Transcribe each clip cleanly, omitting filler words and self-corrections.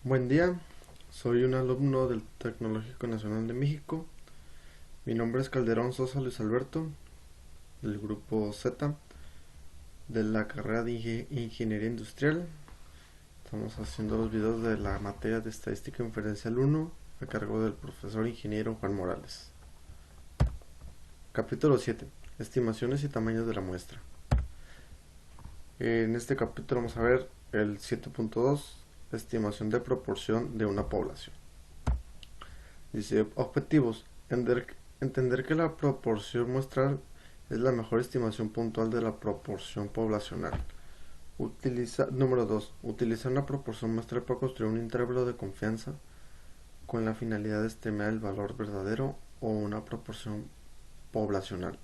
Buen día, soy un alumno del Tecnológico Nacional de México. Mi nombre es Calderón Sosa Luis Alberto, del grupo Z, de la carrera de Ingeniería Industrial. Estamos haciendo los videos de la materia de Estadística Inferencial 1 a cargo del profesor ingeniero Juan Morales. Capítulo 7. Estimaciones y tamaños de la muestra. En este capítulo vamos a ver el 7.2, estimación de proporción de una población. Dice, objetivos. Entender que la proporción muestral es la mejor estimación puntual de la proporción poblacional. Número 2. Utilizar una proporción muestral para construir un intervalo de confianza con la finalidad de estimar el valor verdadero o una proporción poblacional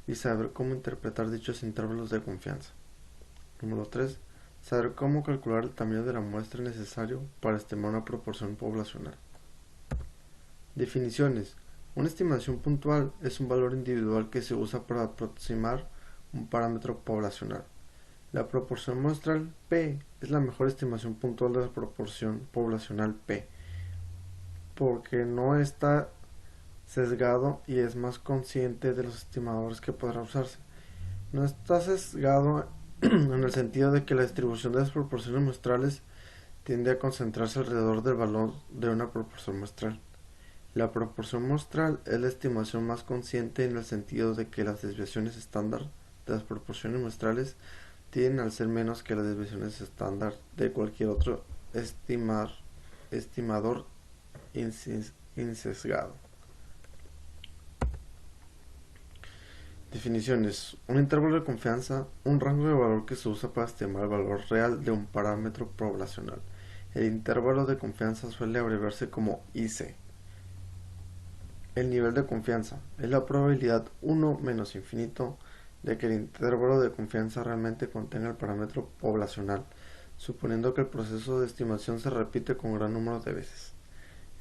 y saber cómo interpretar dichos intervalos de confianza. Número 3. Saber cómo calcular el tamaño de la muestra necesario para estimar una proporción poblacional. Definiciones. Una estimación puntual es un valor individual que se usa para aproximar un parámetro poblacional. La proporción muestral P es la mejor estimación puntual de la proporción poblacional P, porque no está sesgado y es más consciente de los estimadores que podrá usarse. No está sesgado en el sentido de que la distribución de las proporciones muestrales tiende a concentrarse alrededor del valor de una proporción muestral. La proporción muestral es la estimación más consciente en el sentido de que las desviaciones estándar de las proporciones muestrales tienden al ser menos que las desviaciones estándar de cualquier otro estimador insesgado. Definiciones. Un intervalo de confianza, un rango de valor que se usa para estimar el valor real de un parámetro poblacional. El intervalo de confianza suele abreviarse como IC. El nivel de confianza es la probabilidad 1 menos infinito de que el intervalo de confianza realmente contenga el parámetro poblacional, suponiendo que el proceso de estimación se repite con un gran número de veces.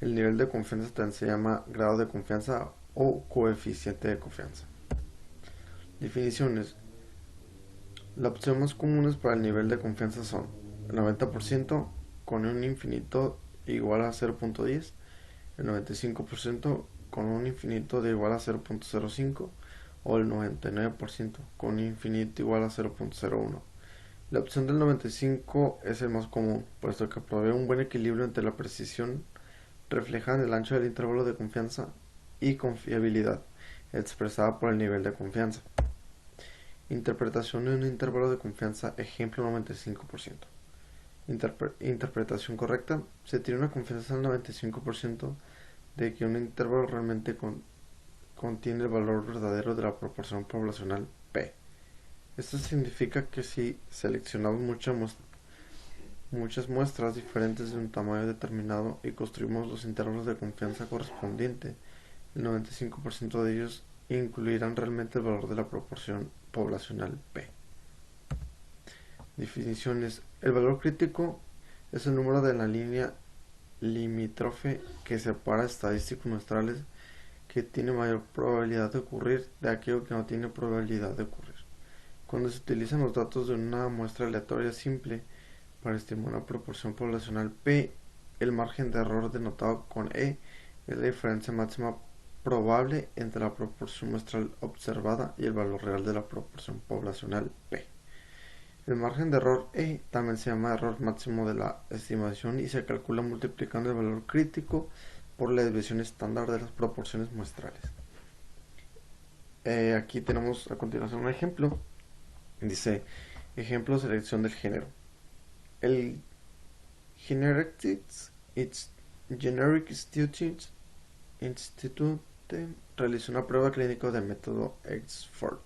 El nivel de confianza también se llama grado de confianza o coeficiente de confianza. Definiciones. Las opciones más comunes para el nivel de confianza son el 90% con un infinito igual a 0.10, el 95% con un infinito de igual a 0.05 o el 99% con un infinito igual a 0.01. La opción del 95 es el más común, puesto que provee un buen equilibrio entre la precisión reflejada en el ancho del intervalo de confianza y confiabilidad expresada por el nivel de confianza. Interpretación de un intervalo de confianza, ejemplo 95%. Interpretación correcta. Se tiene una confianza del 95% de que un intervalo realmente contiene el valor verdadero de la proporción poblacional P. Esto significa que si seleccionamos muchas muestras diferentes de un tamaño determinado y construimos los intervalos de confianza correspondientes, el 95% de ellos incluirán realmente el valor de la proporción poblacional P. Definiciones. El valor crítico es el número de la línea limítrofe que separa estadísticos muestrales que tiene mayor probabilidad de ocurrir de aquello que no tiene probabilidad de ocurrir. Cuando se utilizan los datos de una muestra aleatoria simple para estimar una proporción poblacional P, el margen de error denotado con E es la diferencia máxima probable entre la proporción muestral observada y el valor real de la proporción poblacional P. El margen de error E también se llama error máximo de la estimación y se calcula multiplicando el valor crítico por la desviación estándar de las proporciones muestrales. Aquí tenemos a continuación un ejemplo. Dice, ejemplo, selección del género. El Genetics Generic Institute realizó una prueba clínica de método Oxford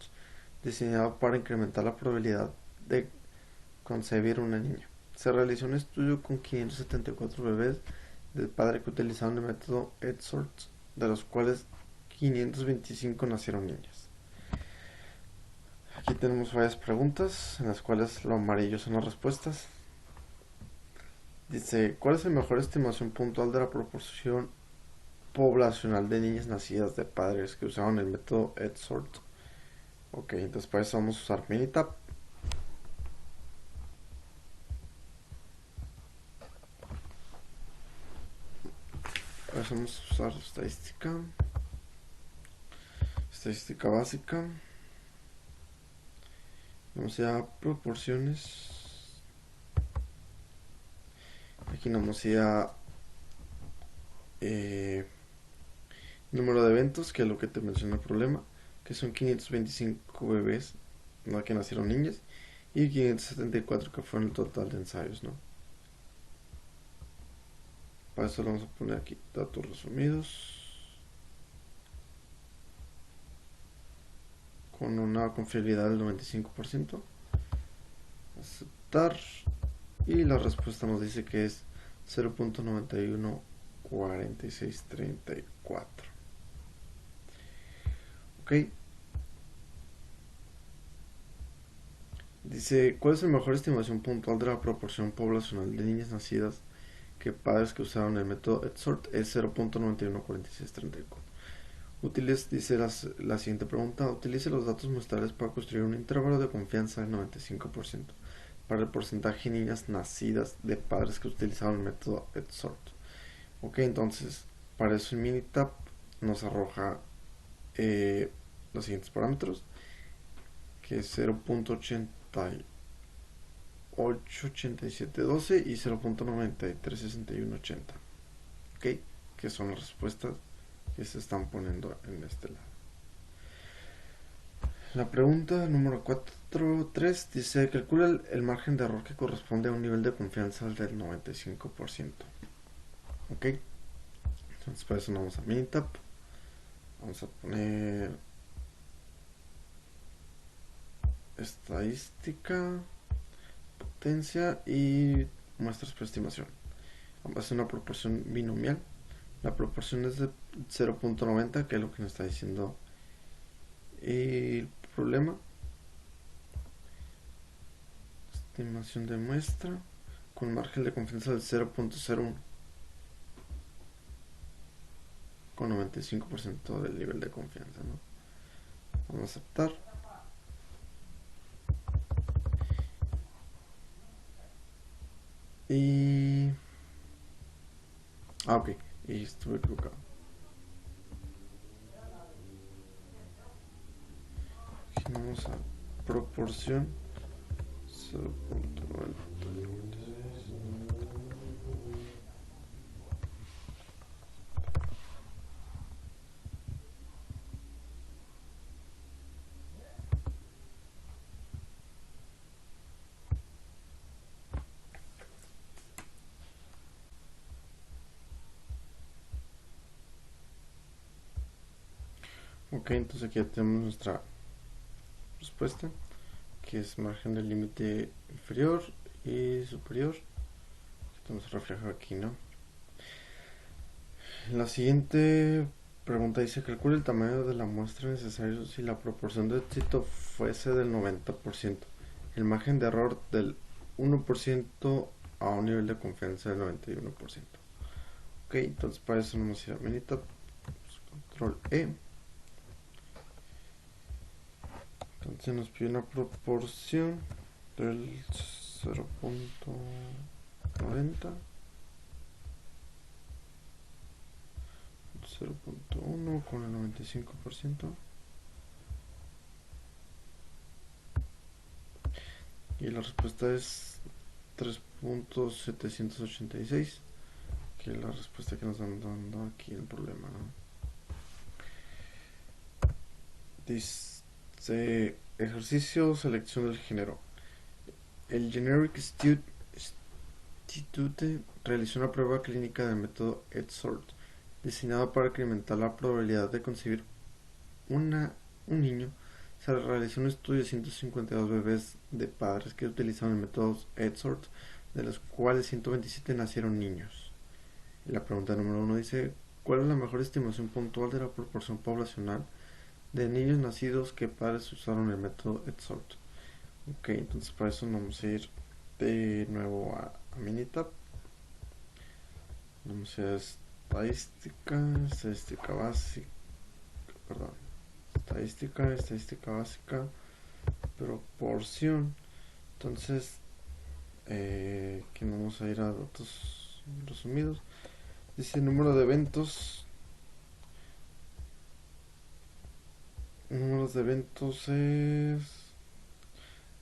diseñado para incrementar la probabilidad de concebir una niña. Se realizó un estudio con 574 bebés del padre que utilizaron el método Oxford, de los cuales 525 nacieron niñas. Aquí tenemos varias preguntas en las cuales lo amarillo son las respuestas. Dice, ¿cuál es la mejor estimación puntual de la proporción poblacional de niñas nacidas de padres que usaron el método Oxford? Ok, entonces para eso vamos a usar Minitab. Vamos a usar estadística básica. Vamos a ir a proporciones. Aquí vamos a ir a número de eventos, que es lo que te mencioné el problema, que son 525 bebés, no, que nacieron niñas, y 574 que fueron el total de ensayos, ¿no? Para eso lo vamos a poner aquí datos resumidos con una confiabilidad del 95%. Aceptar, y la respuesta nos dice que es 0.914634. Ok. Dice, ¿cuál es la mejor estimación puntual de la proporción poblacional de niñas nacidas que padres que usaron el método EDSORT? Es 0.914634. Dice la siguiente pregunta: utilice los datos muestrales para construir un intervalo de confianza del 95% para el porcentaje de niñas nacidas de padres que utilizaron el método EDSORT. Ok, entonces para eso en Minitab nos arroja los siguientes parámetros, que es 0.888712 y 0.936180. Ok, que son las respuestas que se están poniendo en este lado. La pregunta número 4.3 dice: calcula el margen de error que corresponde a un nivel de confianza del 95%. Ok, entonces para eso nos vamos a Minitab. Vamos a poner estadística, potencia y muestras por estimación. Vamos a hacer una proporción binomial. La proporción es de 0.90, que es lo que nos está diciendo el problema. Estimación de muestra con margen de confianza del 0.01 con 95% del nivel de confianza, ¿no? Vamos a aceptar. Y... ok, y estuve equivocado. Aquí vamos a proporción 0.90. Ok, entonces aquí ya tenemos nuestra respuesta, que es margen del límite inferior y superior. Estamos reflejado aquí, ¿no? La siguiente pregunta dice: calcula el tamaño de la muestra necesario si la proporción de éxito fuese del 90%, el margen de error del 1% a un nivel de confianza del 91%. Ok, entonces para eso vamos a ir a Minitab, control E. Entonces nos pide una proporción del 0.90, 0.1 con el 95%. Y la respuesta es 3.786, que es la respuesta que nos están dando aquí el problema, ¿no? Dice: ejercicio, selección del género. El Generic Institute realizó una prueba clínica del método EDSORT diseñado para incrementar la probabilidad de concebir un niño. Se realizó un estudio de 152 bebés de padres que utilizaron el método EDSORT, de los cuales 127 nacieron niños. Y la pregunta número 1 dice: ¿cuál es la mejor estimación puntual de la proporción poblacional de niños nacidos que padres usaron el método EDSORT? Ok, entonces para eso vamos a ir de nuevo a Minitab. Vamos a estadística básica, perdón, estadística básica, proporción. Entonces, aquí vamos a ir a datos resumidos. Dice el número de eventos. El número de eventos es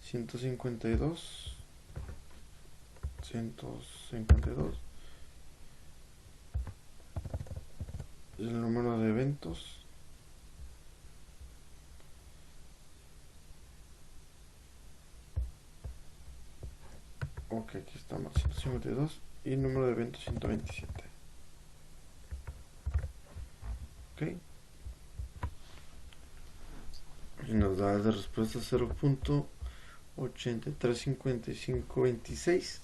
152. 152. El número de eventos. Ok, aquí estamos, 152. Y el número de eventos 127. Ok. Y nos da de respuesta 0.835526.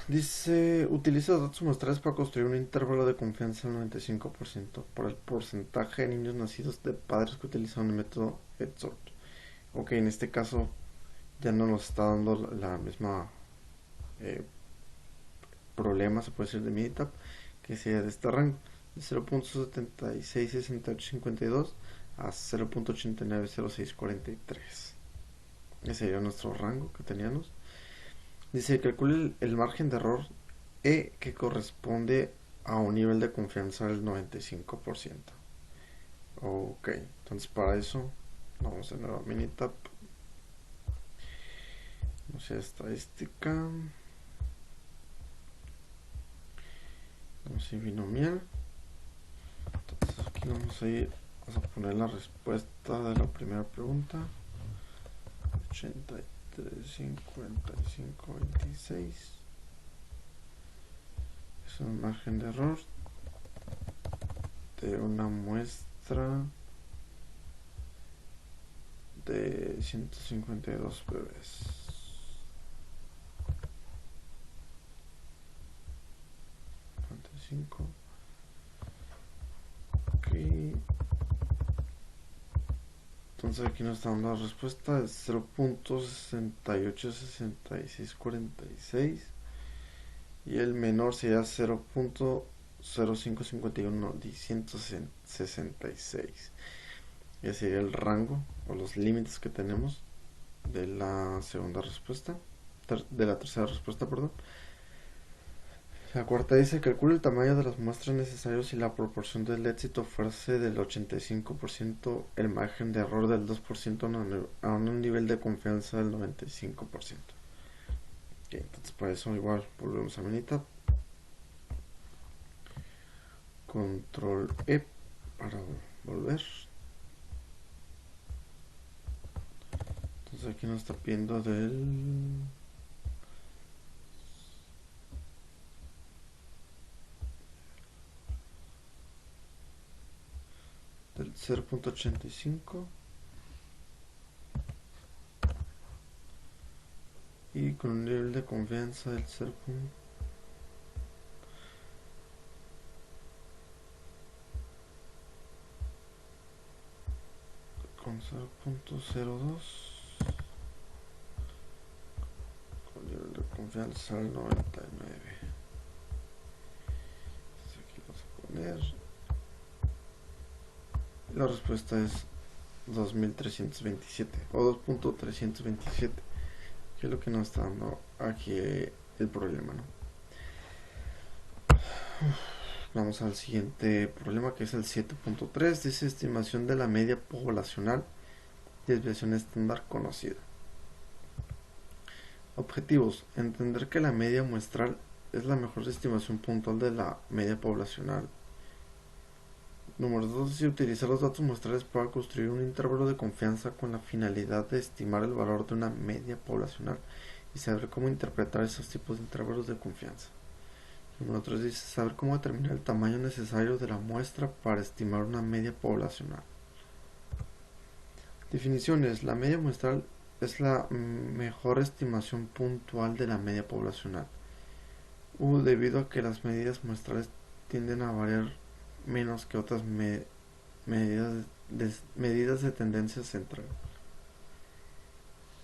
Dice, utiliza los datos muestrales para construir un intervalo de confianza del 95% por el porcentaje de niños nacidos de padres que utilizan el método EDSORT. Ok, en este caso ya no nos está dando la misma problema, se puede decir, de Minitab, que sea de este rango, de 0.766852 a 0.890643. Ese sería nuestro rango que teníamos. Dice, calcule el margen de error E, que corresponde a un nivel de confianza del 95%. Ok, entonces para eso vamos de nuevo a Minitab, vamos a estadística, vamos a binomial. Entonces aquí vamos a poner la respuesta de la primera pregunta. 835526 es un margen de error de una muestra de 152 bebés. Ok. Entonces aquí nos está dando la respuesta de 0.686646 y el menor sería 0.0551. Ese sería el rango o los límites que tenemos de la segunda respuesta, de la tercera respuesta, perdón. La cuarta dice, calcula el tamaño de las muestras necesarias si la proporción del éxito fuese del 85%, el margen de error del 2% a un nivel de confianza del 95%. Ok, entonces para eso igual volvemos a Minitab. Control E para volver. Entonces aquí nos está pidiendo del 0.85 y con un nivel de confianza del 0. Con 0.02 con nivel de confianza del 99. Entonces aquí vamos a poner, la respuesta es 2327 o 2.327, que es lo que nos está dando aquí el problema, ¿no? Vamos al siguiente problema, que es el 7.3. Dice, estimación de la media poblacional, desviación estándar conocida. Objetivos: entender que la media muestral es la mejor estimación puntual de la media poblacional. Número 2 dice, utilizar los datos muestrales para construir un intervalo de confianza con la finalidad de estimar el valor de una media poblacional y saber cómo interpretar esos tipos de intervalos de confianza. Número 3 dice, saber cómo determinar el tamaño necesario de la muestra para estimar una media poblacional. Definiciones: la media muestral es la mejor estimación puntual de la media poblacional, debido a que las medidas muestrales tienden a variar menos que otras medidas de tendencia central.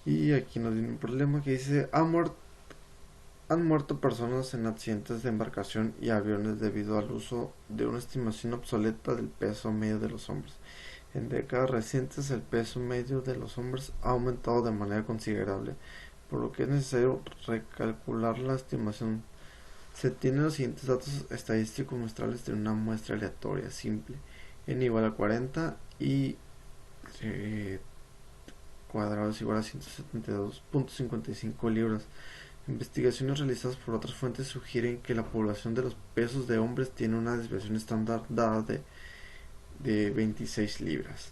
Y aquí nos viene un problema que dice, han muerto personas en accidentes de embarcación y aviones debido al uso de una estimación obsoleta del peso medio de los hombres. En décadas recientes el peso medio de los hombres ha aumentado de manera considerable, por lo que es necesario recalcular la estimación. Se tienen los siguientes datos estadísticos muestrales de una muestra aleatoria simple, n igual a 40 y cuadrado es igual a 172.55 libras. Investigaciones realizadas por otras fuentes sugieren que la población de los pesos de hombres tiene una desviación estándar dada de 26 libras.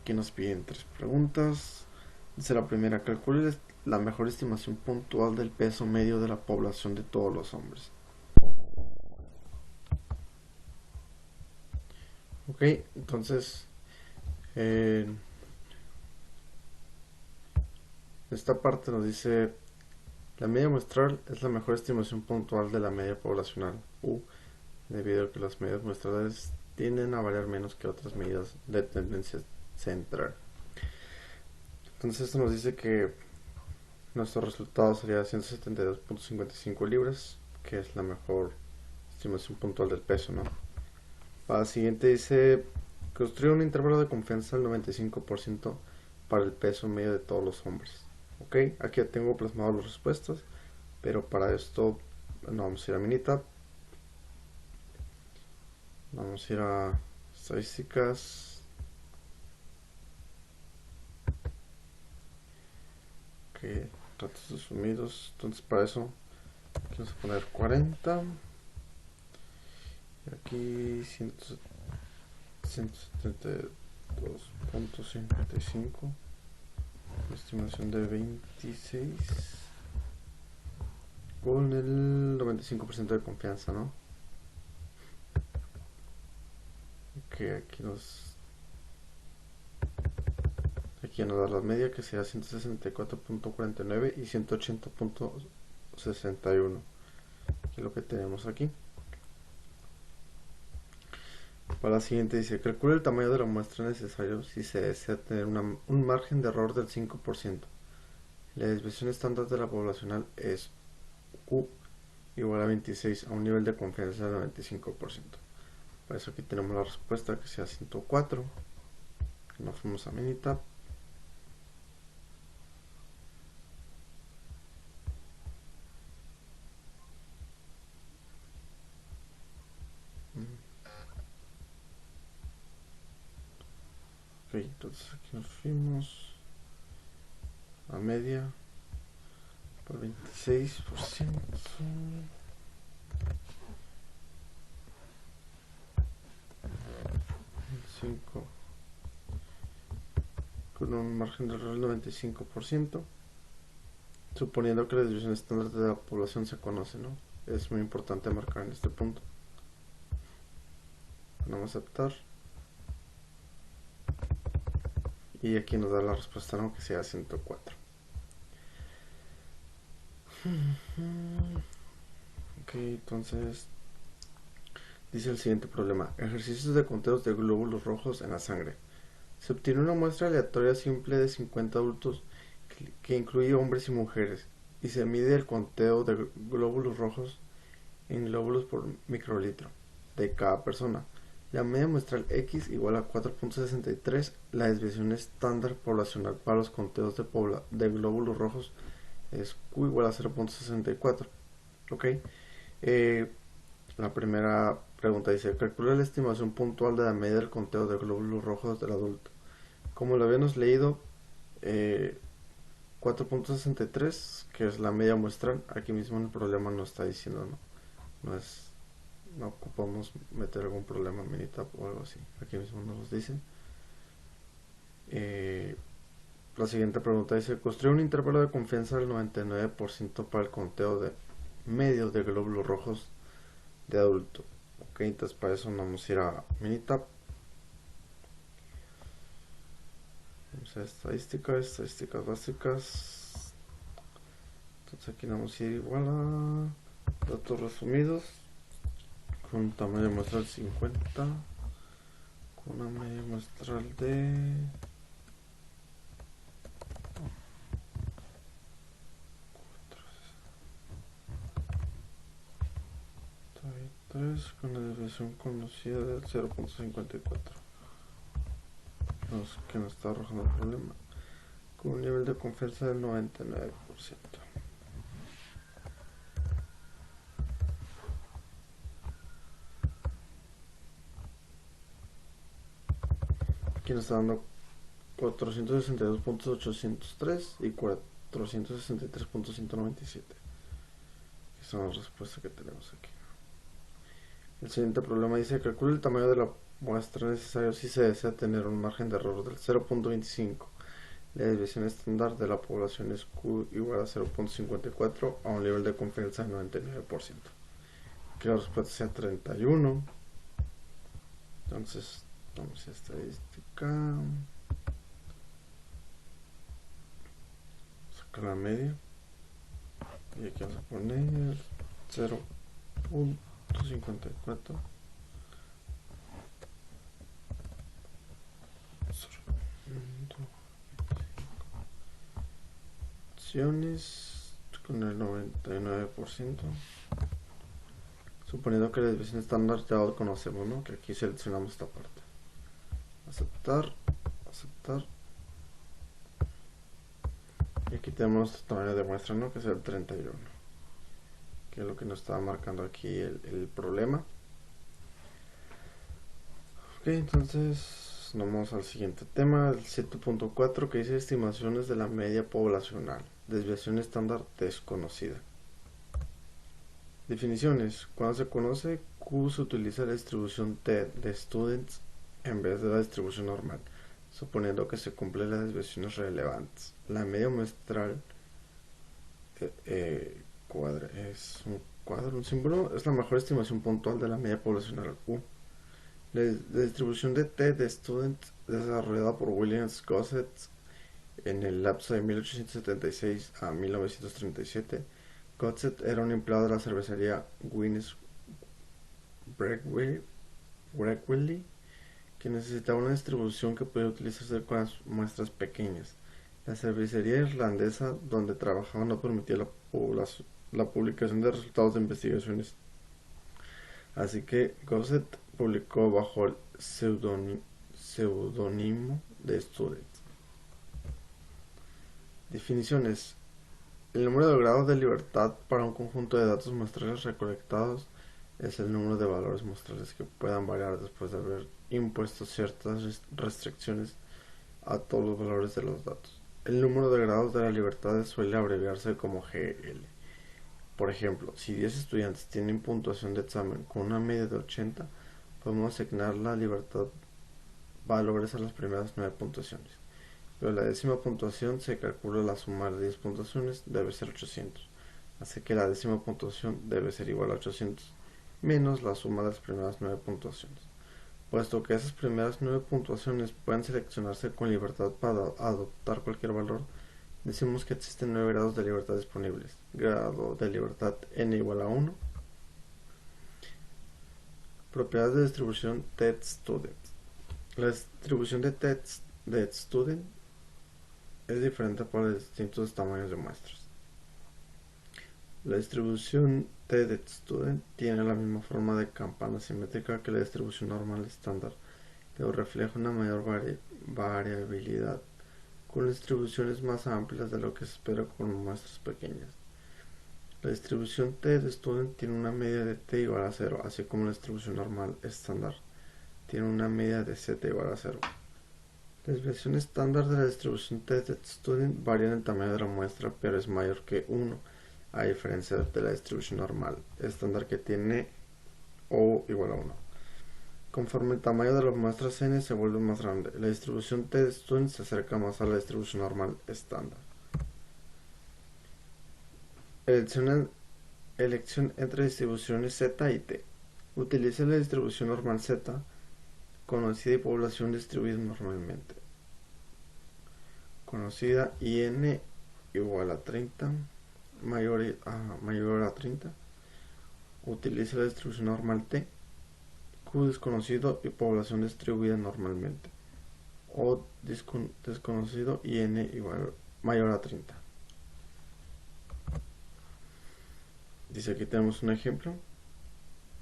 Aquí nos piden 3 preguntas. Dice la primera: calcule la mejor estimación puntual del peso medio de la población de todos los hombres. Ok, entonces esta parte nos dice: la media muestral es la mejor estimación puntual de la media poblacional U, debido a que las medidas muestrales tienden a variar menos que otras medidas de tendencia central. Entonces esto nos dice que nuestro resultado sería 172.55 libras, que es la mejor estimación puntual del peso, ¿no? Para la siguiente dice: construir un intervalo de confianza del 95% para el peso medio de todos los hombres. Ok, aquí ya tengo plasmado las respuestas, pero para esto no vamos a ir a Minitab, vamos a ir a estadísticas, ok, datos asumidos. Entonces para eso vamos a poner 40 y aquí 172.55, estimación de 26 con el 95% de confianza, ¿no? Que aquí nos da la media, que será 164.49 y 180.61, que es lo que tenemos aquí. Para la siguiente dice: calcula el tamaño de la muestra necesario si se desea tener un margen de error del 5%. La desviación estándar de la poblacional es U igual a 26 a un nivel de confianza del 95%. Por eso aquí tenemos la respuesta, que sea 104. Nos fuimos a Minitab. Ok, entonces aquí nos fuimos a media por 26%. 5 con un margen de error del 95%, suponiendo que la distribución estándar de la población se conoce, ¿no? Es muy importante marcar en este punto. Vamos a aceptar y aquí nos da la respuesta, ¿no? Que sea 104. Ok, entonces dice el siguiente problema: ejercicios de conteos de glóbulos rojos en la sangre. Se obtiene una muestra aleatoria simple de 50 adultos que incluye hombres y mujeres, y se mide el conteo de glóbulos rojos en glóbulos por microlitro de cada persona. La media muestral X igual a 4.63. La desviación estándar poblacional para los conteos de glóbulos rojos es Q igual a 0.64. Ok. La primera pregunta dice: calcula la estimación puntual de la media del conteo de glóbulos rojos del adulto. Como lo habíamos leído, 4.63, que es la media muestral. Aquí mismo el problema no está diciendo, no ocupamos meter algún problema en Minitab o algo así. Aquí mismo nos dicen. La siguiente pregunta dice: construir un intervalo de confianza del 99% para el conteo de medio de glóbulos rojos de adulto. Ok, entonces para eso vamos a ir a Minitab. Vamos a estadísticas básicas. Entonces aquí vamos a ir igual a datos resumidos, con un tamaño muestral 50, con una media muestral de 3, con la desviación conocida del 0.54, que nos está arrojando el problema. con un nivel de confianza del 99%. Aquí nos está dando 462.803 y 463.197, que son las respuestas que tenemos aquí. El siguiente problema dice: calcula el tamaño de la muestra necesario si se desea tener un margen de error del 0.25. La desviación estándar de la población es Q igual a 0.54 a un nivel de confianza del 99%. Que la respuesta sea 31. Entonces, vamos a estadística. Sacar la media. Y aquí vamos a poner 0.54. Opciones con el 99%. Suponiendo que la desviación estándar ya lo conocemos, ¿no? Que aquí seleccionamos esta parte. Aceptar, aceptar. Y aquí tenemos nuestro tamaño de muestra, ¿no? Que es el 31. Que es lo que nos estaba marcando aquí el problema. Ok, entonces vamos al siguiente tema, el 7.4, que dice estimaciones de la media poblacional. Desviación estándar desconocida. Definiciones. Cuando se conoce Q, se utiliza la distribución T de students en vez de la distribución normal, suponiendo que se cumplen las desviaciones relevantes. La media muestral es un cuadro, un símbolo, es la mejor estimación puntual de la media poblacional Q. La distribución de T de students desarrollada por Williams Gossett en el lapso de 1876 a 1937. Gossett era un empleado de la cervecería Guinness Brewery que necesitaba una distribución que pudiera utilizarse con las muestras pequeñas. La cervecería irlandesa donde trabajaba no permitía la publicación de resultados de investigaciones, así que Gossett publicó bajo el seudónimo de Student. Definiciones. El número de grados de libertad para un conjunto de datos muestrales recolectados es el número de valores muestrales que puedan variar después de haber impuesto ciertas restricciones a todos los valores de los datos. El número de grados de la libertad suele abreviarse como GL. Por ejemplo, si 10 estudiantes tienen puntuación de examen con una media de 80, podemos asignar la libertad valores a las primeras 9 puntuaciones. Pero la décima puntuación se calcula la suma de 10 puntuaciones debe ser 800, así que la décima puntuación debe ser igual a 800 menos la suma de las primeras 9 puntuaciones. Puesto que esas primeras 9 puntuaciones pueden seleccionarse con libertad para adoptar cualquier valor, decimos que existen 9 grados de libertad disponibles. Grado de libertad n igual a 1. Propiedades de distribución TED-Student. La distribución de TED-Student es diferente para los distintos tamaños de muestras. La distribución TED-Student tiene la misma forma de campana simétrica que la distribución normal estándar, pero refleja una mayor variabilidad, con distribuciones más amplias de lo que se espera con muestras pequeñas. La distribución TED-Student tiene una media de t igual a 0, así como la distribución normal estándar tiene una media de z igual a 0. La desviación estándar de la distribución TED-Student varía en el tamaño de la muestra, pero es mayor que 1, a diferencia de la distribución normal estándar que tiene O igual a 1. Conforme el tamaño de las muestras n se vuelve más grande, la distribución TED-Student se acerca más a la distribución normal estándar. Elección entre distribuciones Z y T. Utiliza la distribución normal Z, conocida y población distribuida normalmente. Conocida IN igual a 30, mayor a 30. Utiliza la distribución normal T, Q desconocido y población distribuida normalmente. O desconocido y N mayor a 30. Dice aquí tenemos un ejemplo.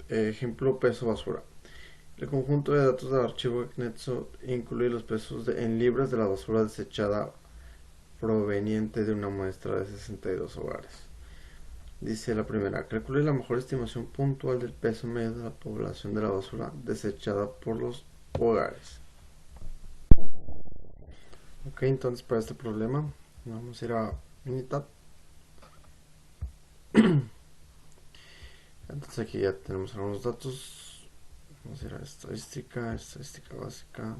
Ejemplo peso basura. El conjunto de datos del archivo Nexo incluye los pesos en libras de la basura desechada proveniente de una muestra de 62 hogares. Dice la primera, calcule la mejor estimación puntual del peso medio de la población de la basura desechada por los hogares. Ok, entonces para este problema vamos a ir a Minitab. Entonces aquí ya tenemos algunos datos. Vamos a ir a estadística básica.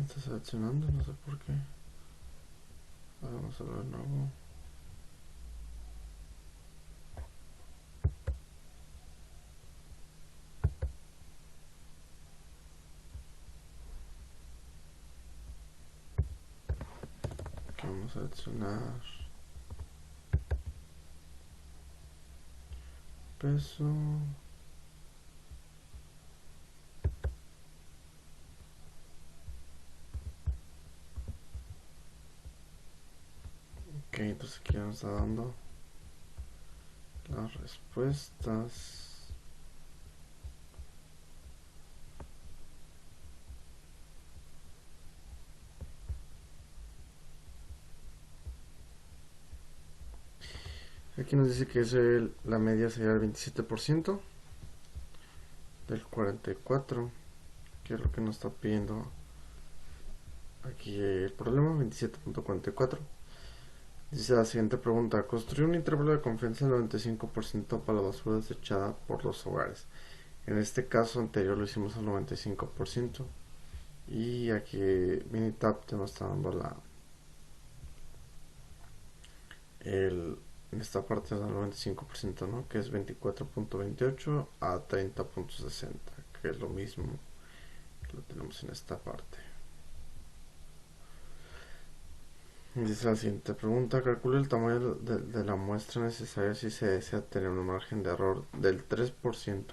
Está seleccionando, no sé por qué. Vamos a ver de nuevo. Aquí vamos a seleccionar peso. Ok, entonces aquí nos está dando las respuestas. Aquí nos dice que la media sería el 27% del 44%, que es lo que nos está pidiendo aquí el problema, 27.44. Dice la siguiente pregunta, construir un intervalo de confianza del 95% para la basura desechada por los hogares. En este caso anterior lo hicimos al 95%. Y aquí Minitab te nos está dando en esta parte del 95%, ¿no? Que es 24.28 a 30.60, que es lo mismo que lo tenemos en esta parte. Dice la siguiente pregunta, calcule el tamaño de la muestra necesaria si se desea tener un margen de error del 3%.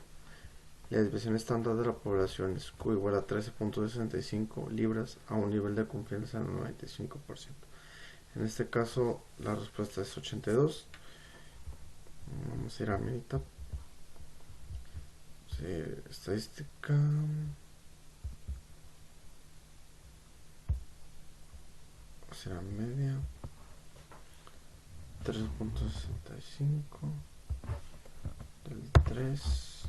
La desviación estándar de la población es Q igual a 13.65 libras a un nivel de confianza del 95%. En este caso la respuesta es 82. Vamos a ir a Minitab. Sí, estadística. Será media. 3.65 del 3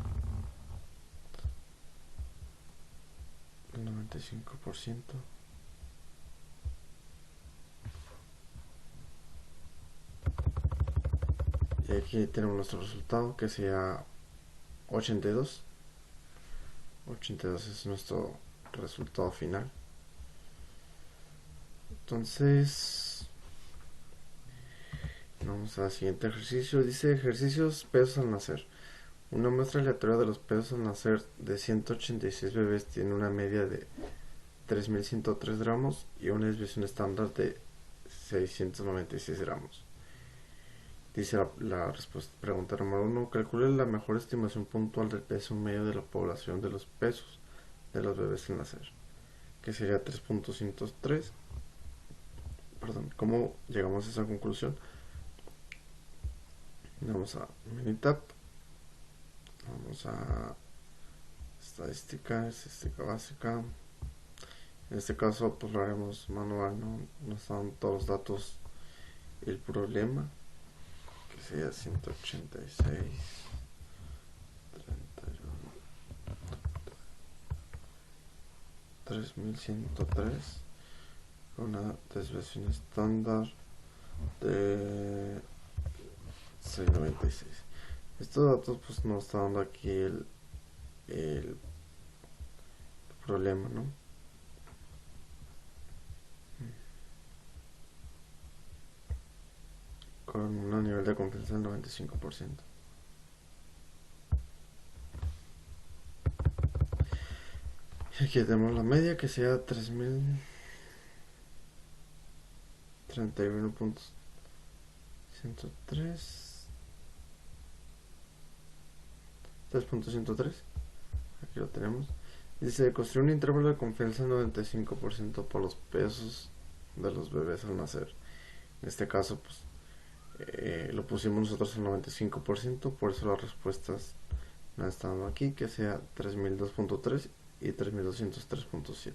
del 95%. Y aquí tenemos nuestro resultado, que sea 82. 82 es nuestro resultado final. Entonces vamos al siguiente ejercicio. Dice ejercicios pesos al nacer. Una muestra aleatoria de los pesos al nacer de 186 bebés tiene una media de 3.103 gramos y una desviación estándar de 696 gramos. Dice la respuesta, pregunta número 1. Calcule la mejor estimación puntual del peso medio de la población de los pesos de los bebés al nacer, que sería 3.103. Perdón, ¿cómo llegamos a esa conclusión? Vamos a Minitab. Vamos a estadística básica. En este caso pues lo haremos manual, ¿no? Nos dan todos los datos. El problema, que sería 186, 31, 3103, con una desviación estándar de 696. Estos datos pues nos está dando aquí el problema, ¿no? Con un nivel de confianza del 95%. Y aquí tenemos la media que sea 3031.103, 3.103. Aquí lo tenemos. Dice, construir un intervalo de confianza del 95% por los pesos de los bebés al nacer. En este caso, pues lo pusimos nosotros al 95%, por eso las respuestas nos están dando aquí, que sea 3002.3 y 3203.7.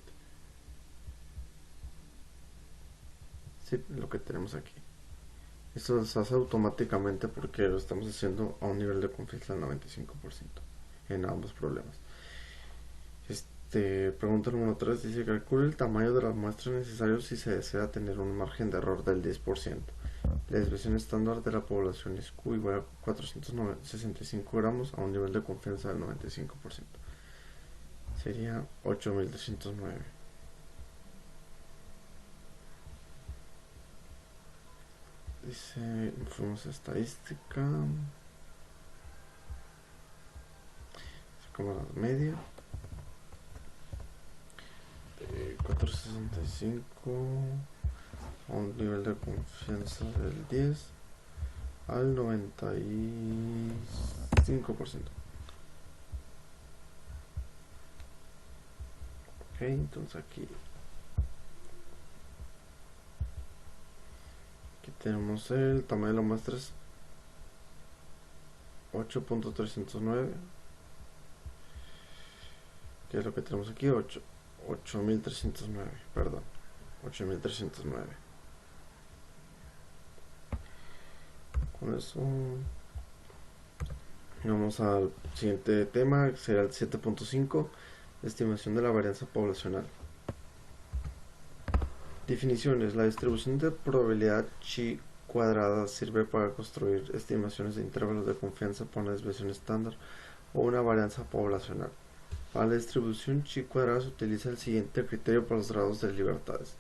Sí, lo que tenemos aquí. Esto se hace automáticamente porque lo estamos haciendo a un nivel de confianza del 95% en ambos problemas. Pregunta número 3 dice: calcule el tamaño de las muestras necesarios si se desea tener un margen de error del 10%. La desviación estándar de la población es Q igual a 465 gramos a un nivel de confianza del 95%. Sería 8309. Dice, fuimos a estadística. Sacamos la media. 465 a un nivel de confianza del 10 al 95%. Ok, entonces aquí tenemos el tamaño de la muestra es 8.309, que es lo que tenemos aquí, 8309, perdón, 8309. Con eso vamos al siguiente tema, que será el 7.5, estimación de la varianza poblacional. Definiciones. La distribución de probabilidad chi cuadrada sirve para construir estimaciones de intervalos de confianza para una desviación estándar o una varianza poblacional. Para la distribución chi cuadrada se utiliza el siguiente criterio para los grados de libertades.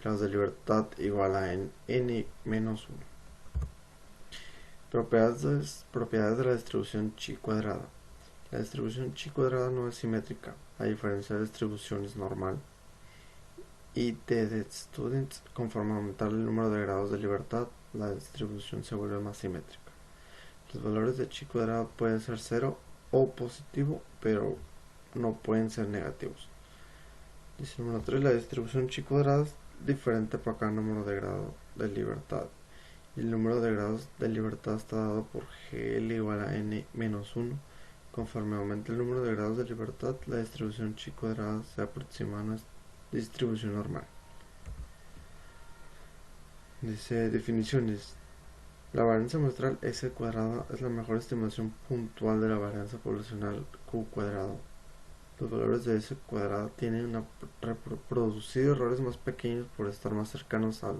Grados de libertad igual a n-1. Propiedades de la distribución chi cuadrada. La distribución chi cuadrada no es simétrica, a diferencia de distribuciones normal y de students. Conforme aumentar el número de grados de libertad, la distribución se vuelve más simétrica. Los valores de chi cuadrado pueden ser 0 o positivo, pero no pueden ser negativos. Dice número 3, la distribución chi cuadrada es diferente para cada número de grado de libertad. Y el número de grados de libertad está dado por GL igual a n-1. Conforme aumenta el número de grados de libertad, la distribución chi cuadrada se aproxima a una distribución normal. Dice definiciones. La varianza muestral S cuadrada es la mejor estimación puntual de la varianza poblacional Q cuadrado. Los valores de S cuadrada tienen reproducido errores más pequeños por estar más cercanos al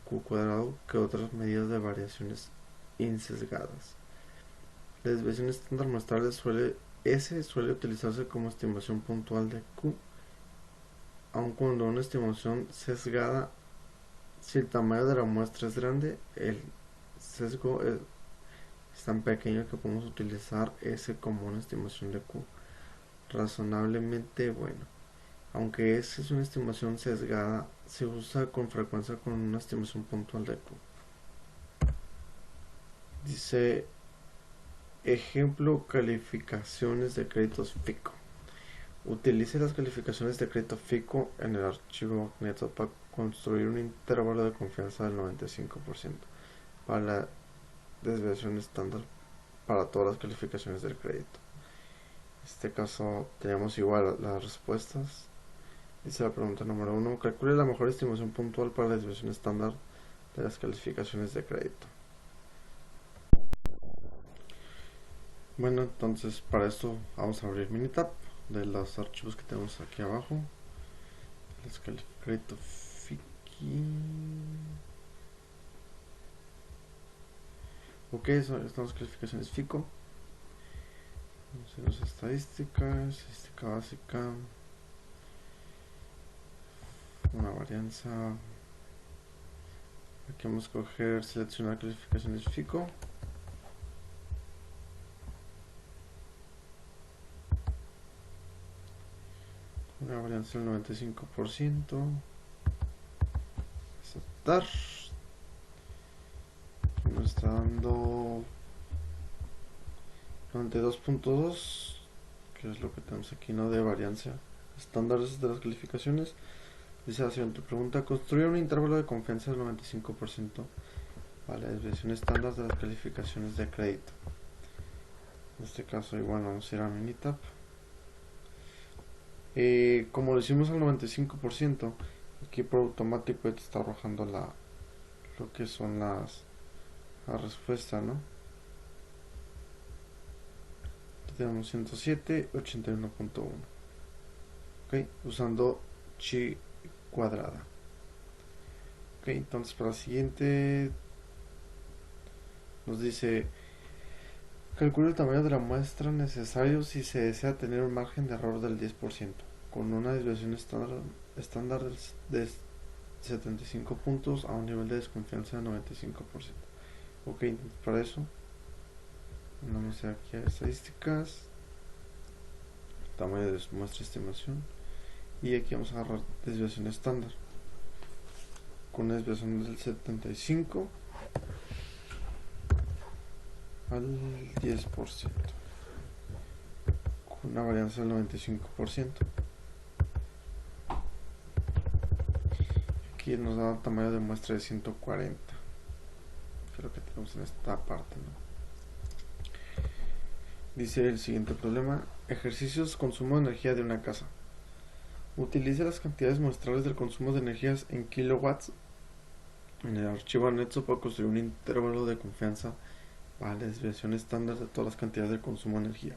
Q cuadrado que otras medidas de variaciones insesgadas. La desviación estándar muestral S suele utilizarse como estimación puntual de Q, aun cuando una estimación sesgada. Si el tamaño de la muestra es grande, el sesgo es tan pequeño que podemos utilizar S como una estimación de Q razonablemente bueno. Aunque S es una estimación sesgada, se usa con frecuencia con una estimación puntual de Q. Dice, ejemplo, calificaciones de créditos FICO. Utilice las calificaciones de crédito FICO en el archivo Magneto para construir un intervalo de confianza del 95% para la desviación estándar para todas las calificaciones del crédito. En este caso tenemos igual las respuestas. Dice la pregunta número 1: calcule la mejor estimación puntual para la desviación estándar de las calificaciones de crédito. Bueno, entonces para esto vamos a abrir Minitab de los archivos que tenemos aquí abajo. Crédito FICI. Ok, son las calificaciones FICO. Vamos a las estadísticas, estadística básica. una varianza. Aquí vamos a escoger seleccionar clasificaciones FICO. Una varianza del 95%. Aceptar. Nos está dando 92.2, que es lo que tenemos aquí, ¿no? De varianza. Estándares de las calificaciones. Dice la siguiente pregunta: construir un intervalo de confianza del 95% para la desviación estándar de las calificaciones de crédito. En este caso igual vamos a ir a Minitab. Como lo hicimos al 95%, aquí por automático te está arrojando lo que son la respuesta, ¿no? Aquí tenemos 107, 81.1. Ok, usando chi cuadrada. Ok, entonces para la siguiente nos dice: calcula el tamaño de la muestra necesario si se desea tener un margen de error del 10%, con una desviación estándar de 75 puntos a un nivel de desconfianza de 95%. Ok, para eso vamos aquí a estadísticas, tamaño de muestra estimación, y aquí vamos a agarrar desviación estándar con una desviación del 75 al 10%, con una varianza del 95%. Aquí nos da un tamaño de muestra de 140, que es lo que tenemos en esta parte, ¿no? Dice el siguiente problema: ejercicios consumo de energía de una casa. Utilice las cantidades muestrales del consumo de energías en kilowatts en el archivo anexo para construir un intervalo de confianza para la desviación estándar de todas las cantidades de consumo de energía.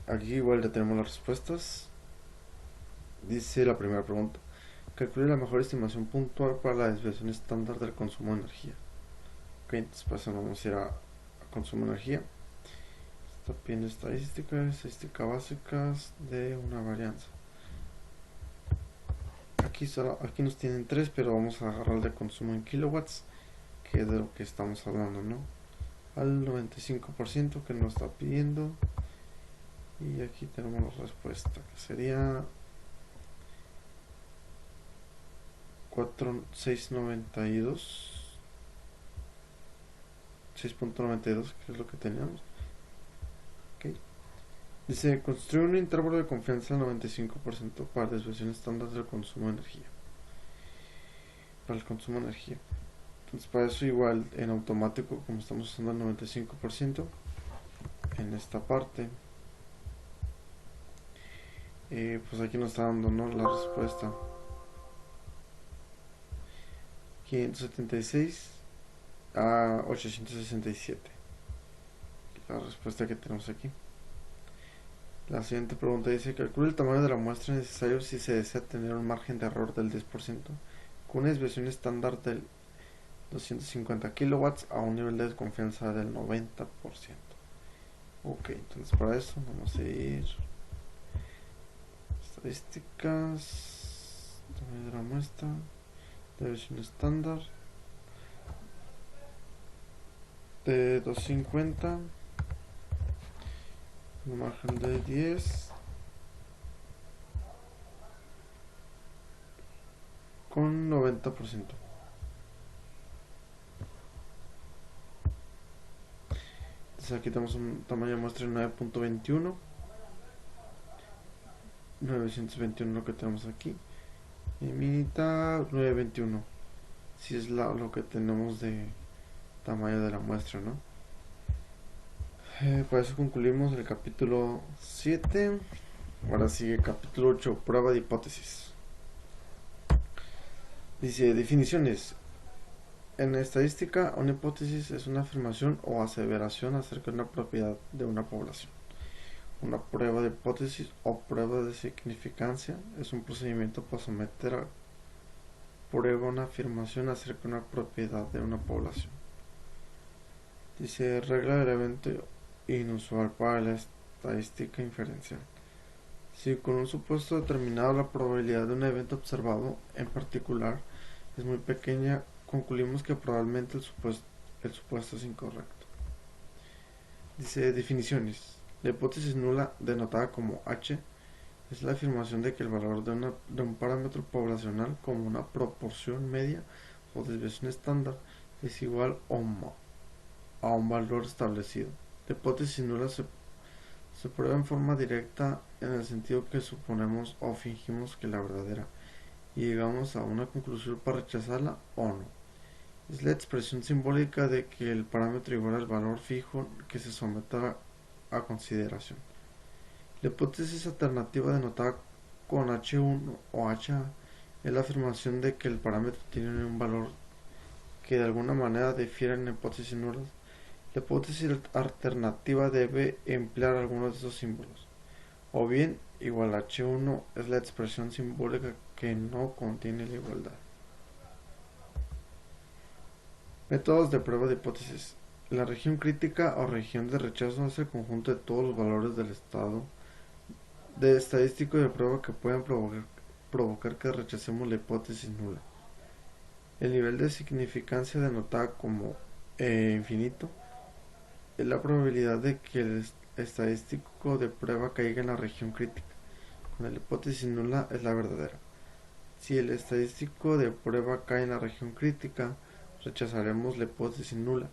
Aquí igual ya tenemos las respuestas. Dice la primera pregunta: calcule la mejor estimación puntual para la desviación estándar del consumo de energía. Ok, entonces para eso vamos a ir a consumo de energía. Está bien, estadística básicas de una varianza. Aquí nos tienen 3, pero vamos a agarrar el de consumo en kilowatts, que es de lo que estamos hablando, ¿no? Al 95% que nos está pidiendo. Y aquí tenemos la respuesta, que sería 6.92, que es lo que teníamos. Okay. Dice: construir un intervalo de confianza del 95% para desviación estándar del consumo de energía. Para el consumo de energía. Entonces para eso igual en automático, como estamos usando el 95%, en esta parte, pues aquí nos está dando, ¿no?, la respuesta. 576 a 867. La respuesta que tenemos aquí. La siguiente pregunta dice: calcula el tamaño de la muestra necesario si se desea tener un margen de error del 10%, con una desviación estándar del 250 kilowatts a un nivel de desconfianza del 90%. Ok, entonces para eso vamos a ir estadísticas, tamaño de la muestra, desviación estándar de 250, un margen de 10 con 90%. Entonces aquí tenemos un tamaño de muestra de 9.21, 921 lo que tenemos aquí, y minita 921, si es lo que tenemos de tamaño de la muestra, ¿no? Por eso concluimos el capítulo 7. Ahora sigue el capítulo 8, prueba de hipótesis. Dice: definiciones. En estadística, una hipótesis es una afirmación o aseveración acerca de una propiedad de una población. Una prueba de hipótesis o prueba de significancia es un procedimiento para someter a prueba una afirmación acerca de una propiedad de una población. Dice: regla del evento inusual para la estadística inferencial. Si con un supuesto determinado la probabilidad de un evento observado en particular es muy pequeña, concluimos que probablemente el supuesto es incorrecto. Dice definiciones. La hipótesis nula, denotada como H, es la afirmación de que el valor de un parámetro poblacional como una proporción media o desviación estándar es igual a un valor establecido. La hipótesis nula se prueba en forma directa en el sentido que suponemos o fingimos que es la verdadera y llegamos a una conclusión para rechazarla o no. Es la expresión simbólica de que el parámetro igual al valor fijo que se somete a consideración. La hipótesis alternativa denotada con H1 o HA es la afirmación de que el parámetro tiene un valor que de alguna manera difiere en hipótesis nulas. La hipótesis alternativa debe emplear algunos de esos símbolos. O bien, igual a H1 es la expresión simbólica que no contiene la igualdad. Métodos de prueba de hipótesis. La región crítica o región de rechazo es el conjunto de todos los valores del estado de estadístico de prueba que pueden provocar que rechacemos la hipótesis nula. El nivel de significancia denotada como infinito es la probabilidad de que el estadístico de prueba caiga en la región crítica, cuando la hipótesis nula es la verdadera. Si el estadístico de prueba cae en la región crítica, rechazaremos la hipótesis nula,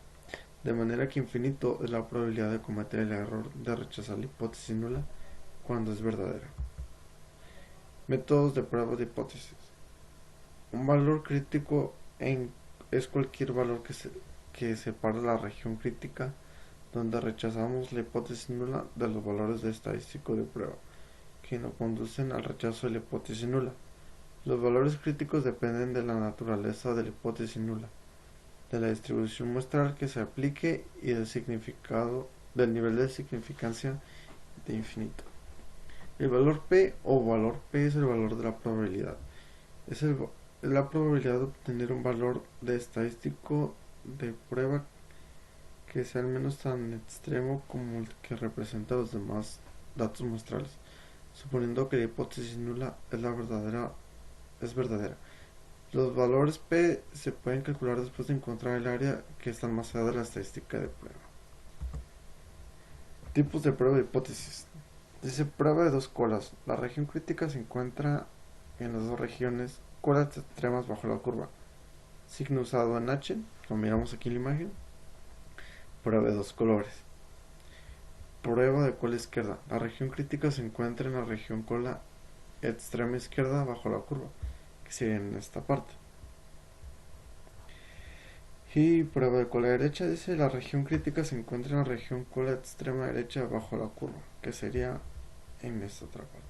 de manera que infinito es la probabilidad de cometer el error de rechazar la hipótesis nula cuando es verdadera. Métodos de prueba de hipótesis. Un valor crítico es cualquier valor que separa la región crítica donde rechazamos la hipótesis nula de los valores de estadístico de prueba que nos conducen al rechazo de la hipótesis nula. Los valores críticos dependen de la naturaleza de la hipótesis nula, de la distribución muestral que se aplique y del nivel de significancia de infinito. El valor P o valor P es el valor de la probabilidad. Es la probabilidad de obtener un valor de estadístico de prueba que sea al menos tan extremo como el que representa los demás datos muestrales, suponiendo que la hipótesis nula es verdadera. Los valores P se pueden calcular después de encontrar el área que está más allá de la estadística de prueba. Tipos de prueba de hipótesis. Dice prueba de dos colas. La región crítica se encuentra en las dos regiones, colas extremas bajo la curva. Signo usado en H, como miramos aquí en la imagen. Prueba de dos colores. Prueba de cola izquierda. La región crítica se encuentra en la región cola extrema izquierda bajo la curva, que sería en esta parte. Y prueba de cola derecha dice la región crítica se encuentra en la región cola extrema derecha bajo la curva, que sería en esta otra parte.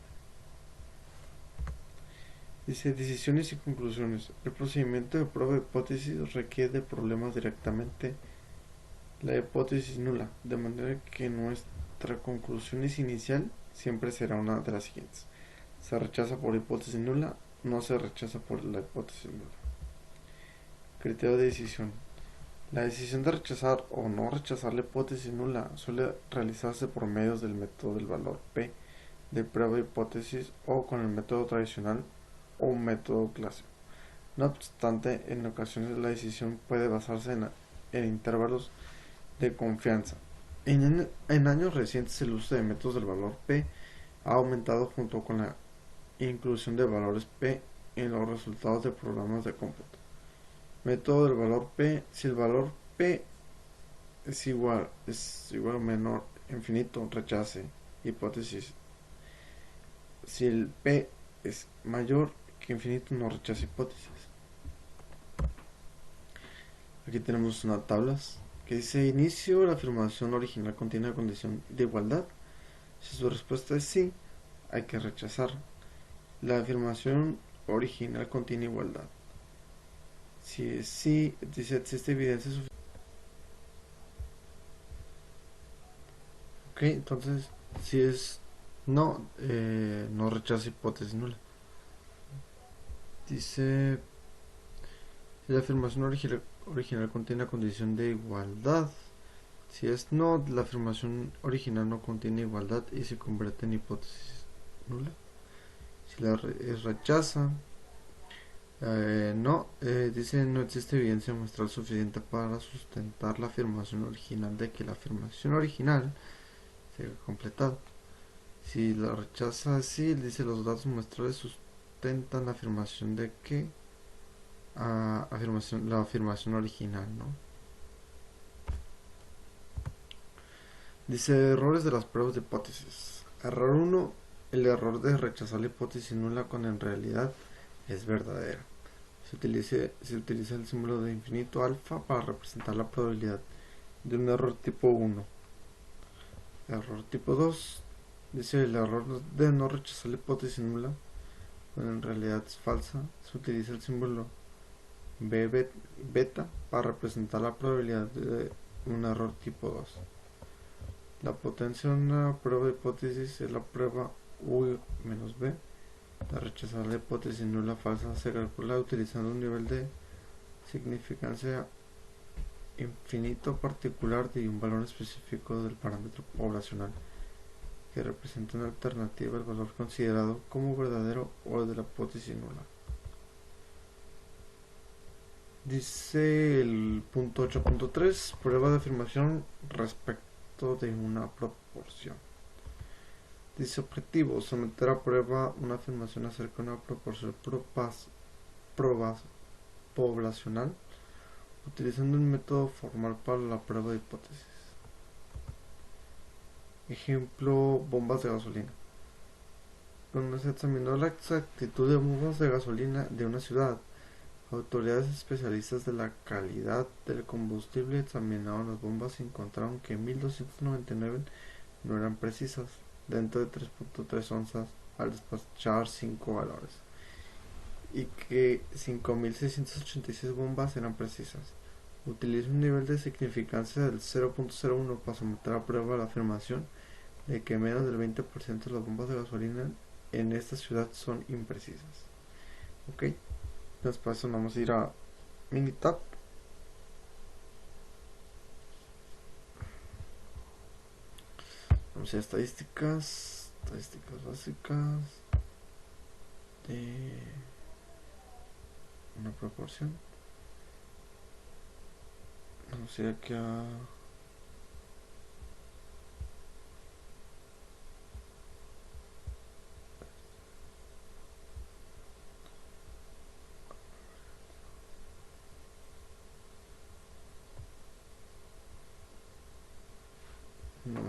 Dice decisiones y conclusiones. El procedimiento de prueba de hipótesis requiere de problemas directamente la hipótesis nula, de manera que nuestra conclusión inicial siempre será una de las siguientes. Se rechaza por hipótesis nula, no se rechaza por la hipótesis nula. Criterio de decisión. La decisión de rechazar o no rechazar la hipótesis nula suele realizarse por medios del método del valor P de prueba de hipótesis o con el método tradicional o un método clásico. No obstante, en ocasiones la decisión puede basarse en intervalos de confianza. En años recientes el uso de métodos del valor P ha aumentado junto con la inclusión de valores P en los resultados de programas de cómputo. Método del valor P. Si el valor P es igual o menor infinito, rechace hipótesis. Si el P es mayor que infinito, no rechace hipótesis. Aquí tenemos unas tablas que dice inicio, la afirmación original contiene la condición de igualdad. Si su respuesta es sí, hay que rechazar. La afirmación original contiene igualdad. Si es sí, dice existe evidencia suficiente. Ok, entonces si es no, no rechaza hipótesis nula. Dice si la afirmación original contiene la condición de igualdad. Si es no, la afirmación original no contiene igualdad y se convierte en hipótesis nula. Si la rechaza, no, dice no existe evidencia muestral suficiente para sustentar la afirmación original de que la afirmación original se ha completado. Si la rechaza, sí, dice los datos muestrales sustentan la afirmación de que la afirmación original, ¿no? Dice errores de las pruebas de hipótesis. Error 1. El error de rechazar la hipótesis nula cuando en realidad es verdadera. Se utiliza el símbolo de infinito alfa para representar la probabilidad de un error tipo 1. Error tipo 2. Dice el error de no rechazar la hipótesis nula cuando en realidad es falsa. Se utiliza el símbolo beta para representar la probabilidad de un error tipo 2. La potencia de una prueba de hipótesis es la prueba U menos B. La rechazar la hipótesis nula falsa se calcula utilizando un nivel de significancia infinito particular de un valor específico del parámetro poblacional que representa una alternativa al valor considerado como verdadero o de la hipótesis nula. Dice el punto 8.3, prueba de afirmación respecto de una proporción. Dice objetivo, someter a prueba una afirmación acerca de una proporción poblacional utilizando un método formal para la prueba de hipótesis. Ejemplo, bombas de gasolina. Cuando se examinó la exactitud de bombas de gasolina de una ciudad, autoridades especialistas de la calidad del combustible examinaron las bombas y encontraron que 1299 no eran precisas, dentro de 3.3 onzas al despachar 5 valores, y que 5686 bombas eran precisas. Utiliza un nivel de significancia del 0.01 para someter a prueba la afirmación de que menos del 20% de las bombas de gasolina en esta ciudad son imprecisas. Ok, entonces para eso vamos a ir a Minitab. Vamos a ir a estadísticas básicas de una proporción. Vamos a ir aquí a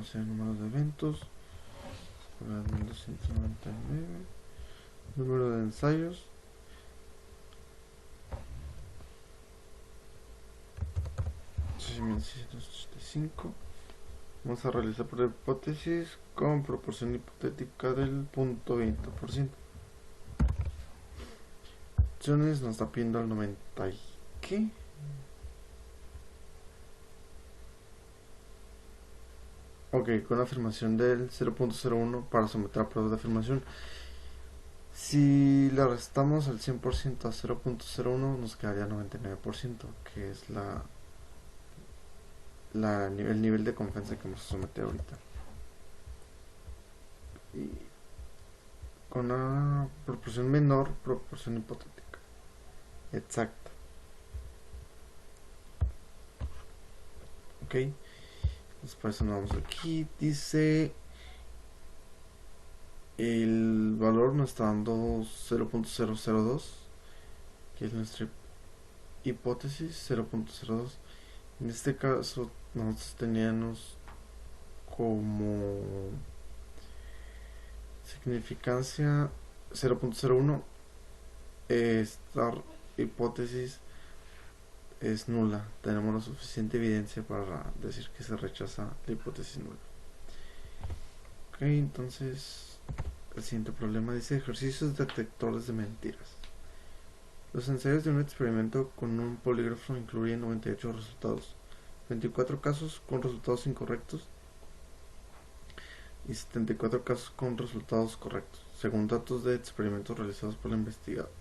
vamos a ver números de eventos, 1299, número de ensayos, 6685. Vamos a realizar por hipótesis con proporción hipotética del 0.20%. Opciones nos está pidiendo al 90 y ¿qué? Ok, con la afirmación del 0.01 para someter a prueba de afirmación. Si le restamos el 100% a 0.01 nos quedaría 99%, que es el nivel de confianza que vamos a someter ahorita. Y con una proporción menor, proporción hipotética exacta. Ok, entonces por eso nos vamos aquí. Dice el valor nos está dando 0.002, que es nuestra hipótesis. 0.02. En este caso nosotros teníamos como significancia 0.01. Esta hipótesis es nula. Tenemos la suficiente evidencia para decir que se rechaza la hipótesis nula. Ok, entonces el siguiente problema dice ejercicios detectores de mentiras. Los ensayos de un experimento con un polígrafo incluyen 98 resultados, 24 casos con resultados incorrectos y 74 casos con resultados correctos, según datos de experimentos realizados por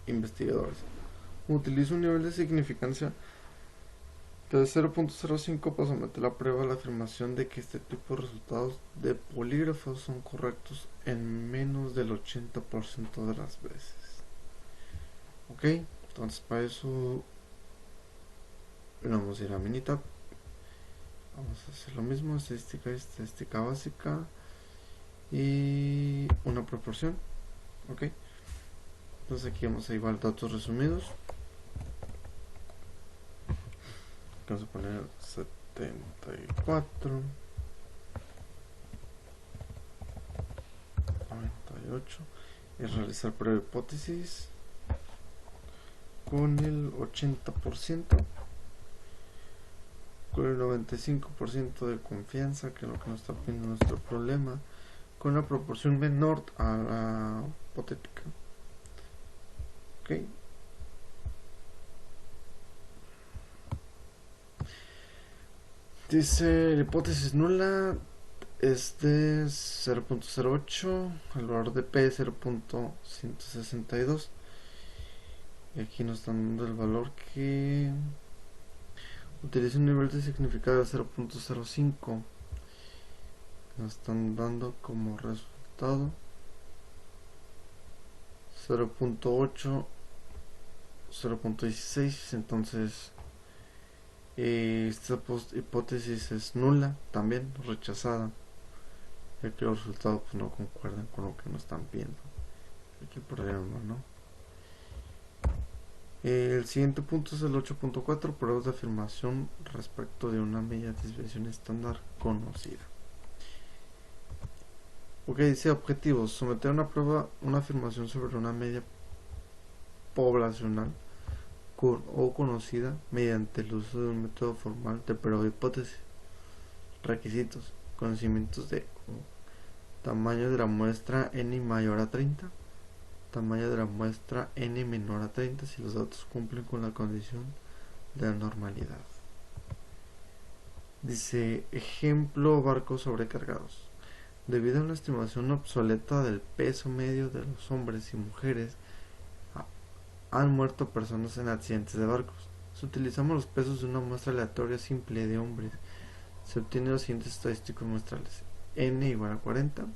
investigadores. Utiliza un nivel de significancia Entonces 0.05 para someter a prueba la afirmación de que este tipo de resultados de polígrafos son correctos en menos del 80% de las veces. Ok, entonces para eso vamos a ir a Minitab. Vamos a hacer lo mismo, estadística básica y una proporción. Ok, entonces aquí vamos a igual datos resumidos. Vamos a poner 74, 98 y realizar prueba de hipótesis con el 80%, con el 95% de confianza, que es lo que nos está pidiendo nuestro problema, con una proporción menor a la hipotética. Ok, dice la hipótesis nula es de 0.08, el valor de P es 0.162 y aquí nos están dando el valor que utiliza un nivel de significado de 0.05. Nos están dando como resultado 0.8, 0.16. Entonces esta hipótesis es nula, también rechazada, ya que los resultados pues, no concuerdan con lo que nos están viendo. Aquí el problema, ¿no? El siguiente punto es el 8.4, pruebas de afirmación respecto de una media desviación estándar conocida. Ok, dice objetivos: someter a una prueba una afirmación sobre una media poblacional o conocida mediante el uso de un método formal de prueba de hipótesis. Requisitos: conocimientos de tamaño de la muestra n mayor a 30, tamaño de la muestra n menor a 30 si los datos cumplen con la condición de la normalidad. Dice ejemplo: barcos sobrecargados. Debido a una estimación obsoleta del peso medio de los hombres y mujeres, han muerto personas en accidentes de barcos. Si utilizamos los pesos de una muestra aleatoria simple de hombres, se obtienen los siguientes estadísticos muestrales: n igual a 40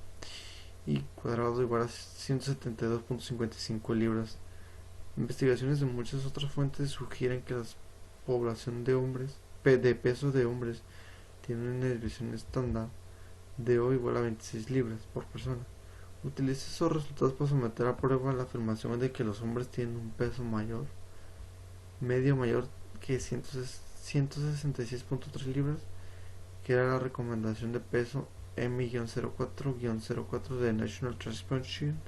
y cuadrado igual a 172.55 libras. Investigaciones de muchas otras fuentes sugieren que la población de hombres de peso de hombres tiene una desviación estándar de O igual a 26 libras por persona. Utiliza esos resultados para someter a prueba la afirmación de que los hombres tienen un peso medio mayor que 166.3 libras, que era la recomendación de peso M-04-04 de National Transportation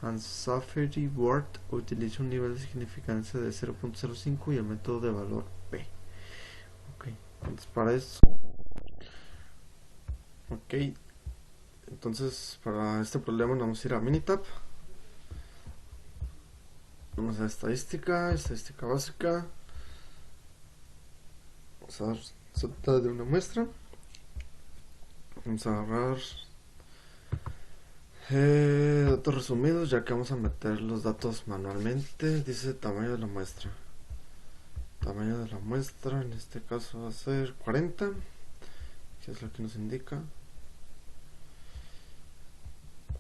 and Safety Board. Utiliza un nivel de significancia de 0.05 y el método de valor P. Ok, entonces para eso. Ok, entonces para este problema vamos a ir a Minitab. Vamos a estadística básica. Vamos a dar resultado de una muestra. Vamos a agarrar datos resumidos, ya que vamos a meter los datos manualmente. Dice tamaño de la muestra. Tamaño de la muestra en este caso va a ser 40, que es lo que nos indica.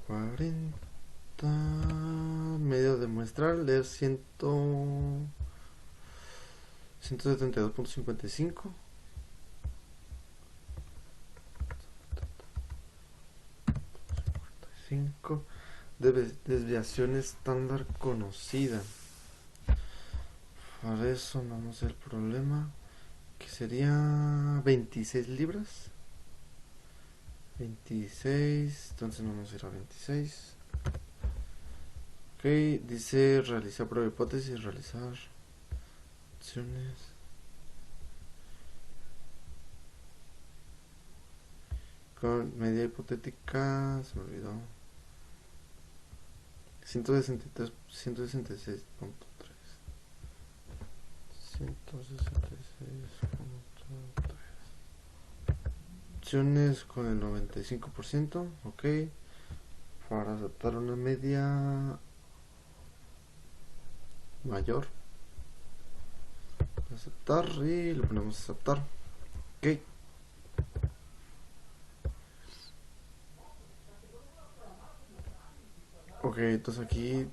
40. Medio de muestral es 172.55. Desviación estándar conocida. Para eso vamos a ver el problema, que sería 26 libras. 26, entonces vamos a ir a 26. Ok, dice realizar prueba de hipótesis, realizar opciones. Con medida hipotética, se me olvidó. 166.3. 166.3. Opciones con el 95%. Ok. Para aceptar una media mayor. aceptar y le ponemos aceptar. Ok. Ok, entonces aquí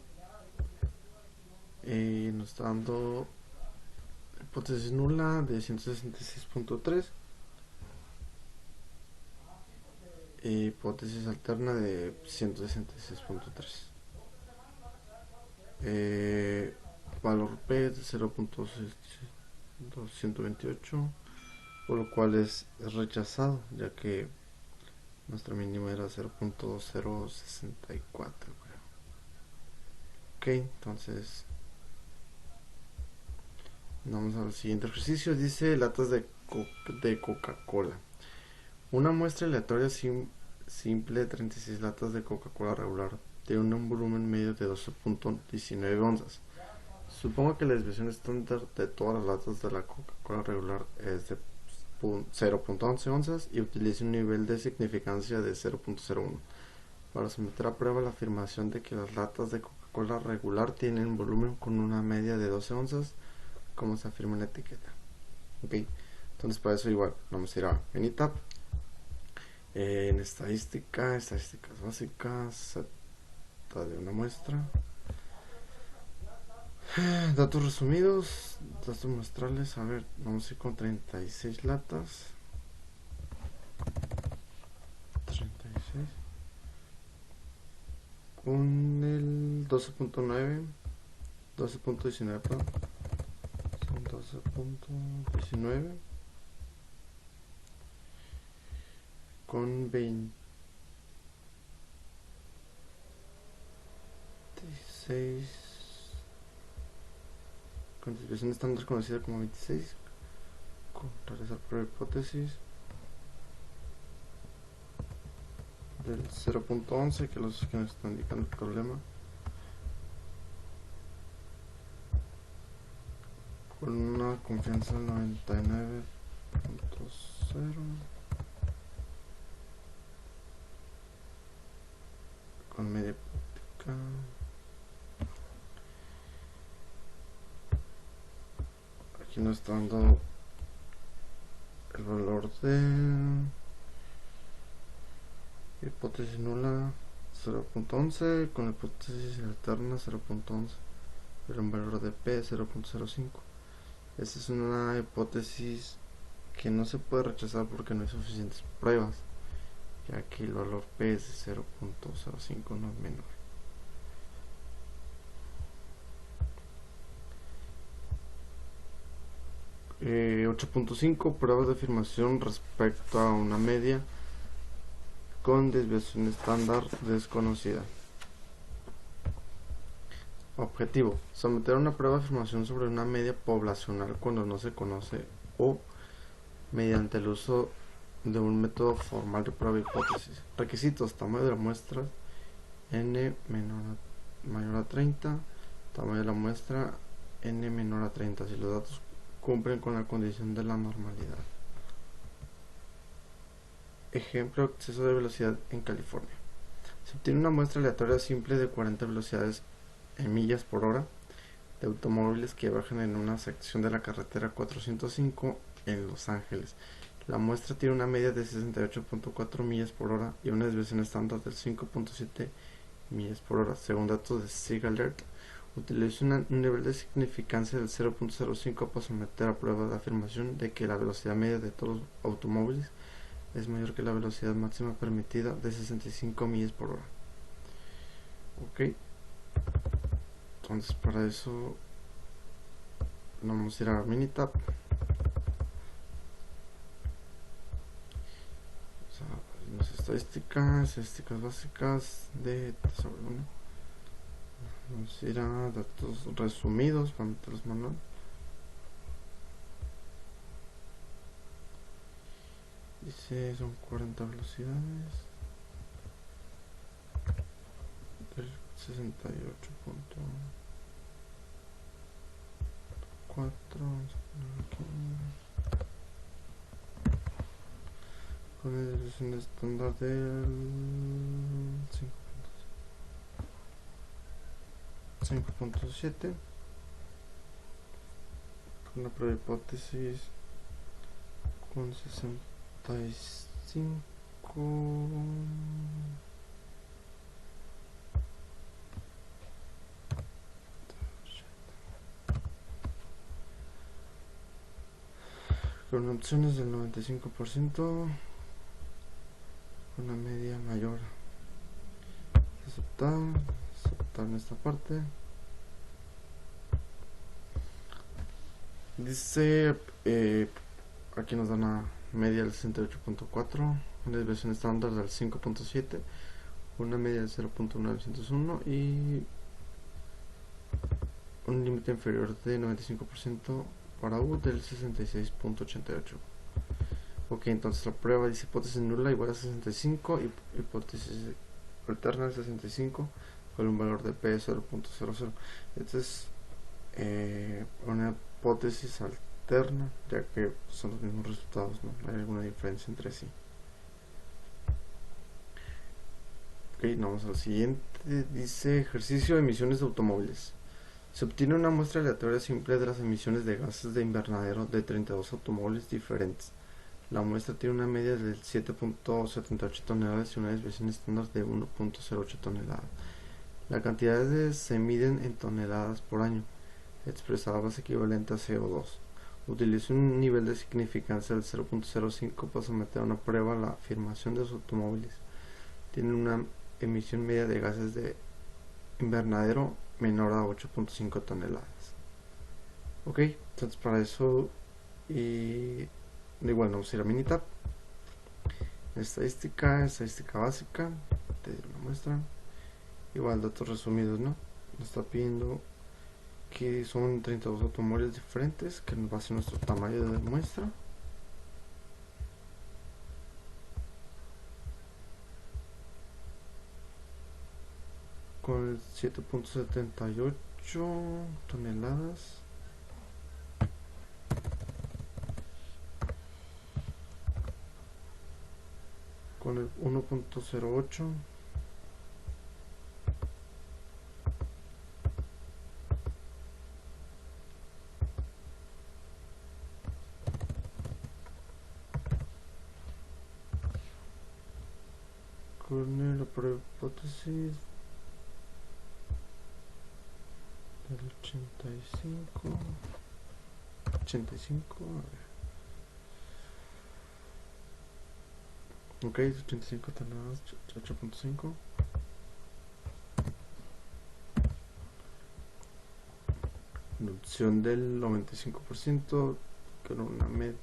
nos está dando hipótesis nula de 166.3, hipótesis alterna de 166.3. Valor P de 0.228, por lo cual es rechazado, ya que nuestro mínimo era 0.064. Ok, entonces vamos al siguiente ejercicio. Dice latas de Coca-Cola. Una muestra aleatoria simple de 36 latas de Coca-Cola regular tiene un volumen medio de 12.19 onzas. Supongo que la desviación estándar de todas las latas de la Coca-Cola regular es de 0.11 onzas y utilice un nivel de significancia de 0.01 para someter a prueba la afirmación de que las latas de Coca-Cola regular tienen un volumen con una media de 12 onzas, como se afirma en la etiqueta. Ok, entonces para eso igual vamos a ir a Minitab, en estadísticas básicas, de una muestra, datos resumidos, datos muestrales. A ver, vamos a ir con 36 latas. 36 con el 12.9, 12.19, perdón, son 12.19 con 26, con desviación estándar conocida como 26, con realizar prueba hipótesis del 0.11, que los que nos están indicando el problema, con una confianza del 99.0, con media práctica. Aquí nos está dando el valor de hipótesis nula 0.11, con la hipótesis alterna 0.11, pero un valor de P 0.05. Esta es una hipótesis que no se puede rechazar porque no hay suficientes pruebas, ya que el valor P es de 0.05, no es menor. Eh, 8.5 pruebas de afirmación respecto a una media con desviación estándar desconocida. Objetivo: someter una prueba de afirmación sobre una media poblacional cuando no se conoce o mediante el uso de un método formal de prueba de hipótesis. Requisitos: tamaño de la muestra n mayor a 30, tamaño de la muestra n menor a 30 si los datos cumplen con la condición de la normalidad. Ejemplo: exceso de velocidad en California. Se obtiene una muestra aleatoria simple de 40 velocidades en millas por hora de automóviles que bajan en una sección de la carretera 405 en Los Ángeles. La muestra tiene una media de 68.4 millas por hora y una desviación estándar del 5.7 millas por hora. Según datos de SIG-Alert, utiliza un nivel de significancia del 0.05 para someter a prueba la afirmación de que la velocidad media de todos los automóviles es mayor que la velocidad máxima permitida de 65 millas por hora. Ok, entonces para eso vamos a ir a Minitab. Las estadísticas básicas de sobre 1. Vamos a ir a datos resumidos para meterlos manual. Dice son 40 velocidades del 68.4. Vamos a poner aquí con la desviación estándar del 5.7, una prueba de hipótesis con 65. Con opciones del 95%, una media mayor. Aceptar en esta parte. Dice, aquí nos da una media del 68.4, una desviación estándar del 5.7, una media del 0.901 y un límite inferior de 95% para U del 66.88. Ok, entonces la prueba dice hipótesis nula igual a 65 y hipótesis alterna al 65 con un valor de P de 0.00. Esta es una hipótesis alterna, ya que son los mismos resultados, no hay alguna diferencia entre sí. Ok, vamos al siguiente. Dice ejercicio de emisiones de automóviles. Se obtiene una muestra aleatoria simple de las emisiones de gases de invernadero de 32 automóviles diferentes. La muestra tiene una media de 7.78 toneladas y una desviación estándar de 1.08 toneladas. Las cantidades se miden en toneladas por año, expresadas equivalente a CO2. Utiliza un nivel de significancia del 0.05 para someter a una prueba la afirmación de los automóviles. Tienen una emisión media de gases de invernadero menor a 8.5 toneladas. Ok, entonces para eso y igual vamos a ir a Minitab. Estadística básica de la muestra. Igual datos resumidos, ¿no? Nos está pidiendo que son 32 automóviles diferentes, que nos va a ser nuestro tamaño de muestra. Con 7.78 toneladas. Con el 1.08. Con la prueba hipótesis del 85, a ver. Ok, 85 toneladas, 8.5. Reducción del 95% con una media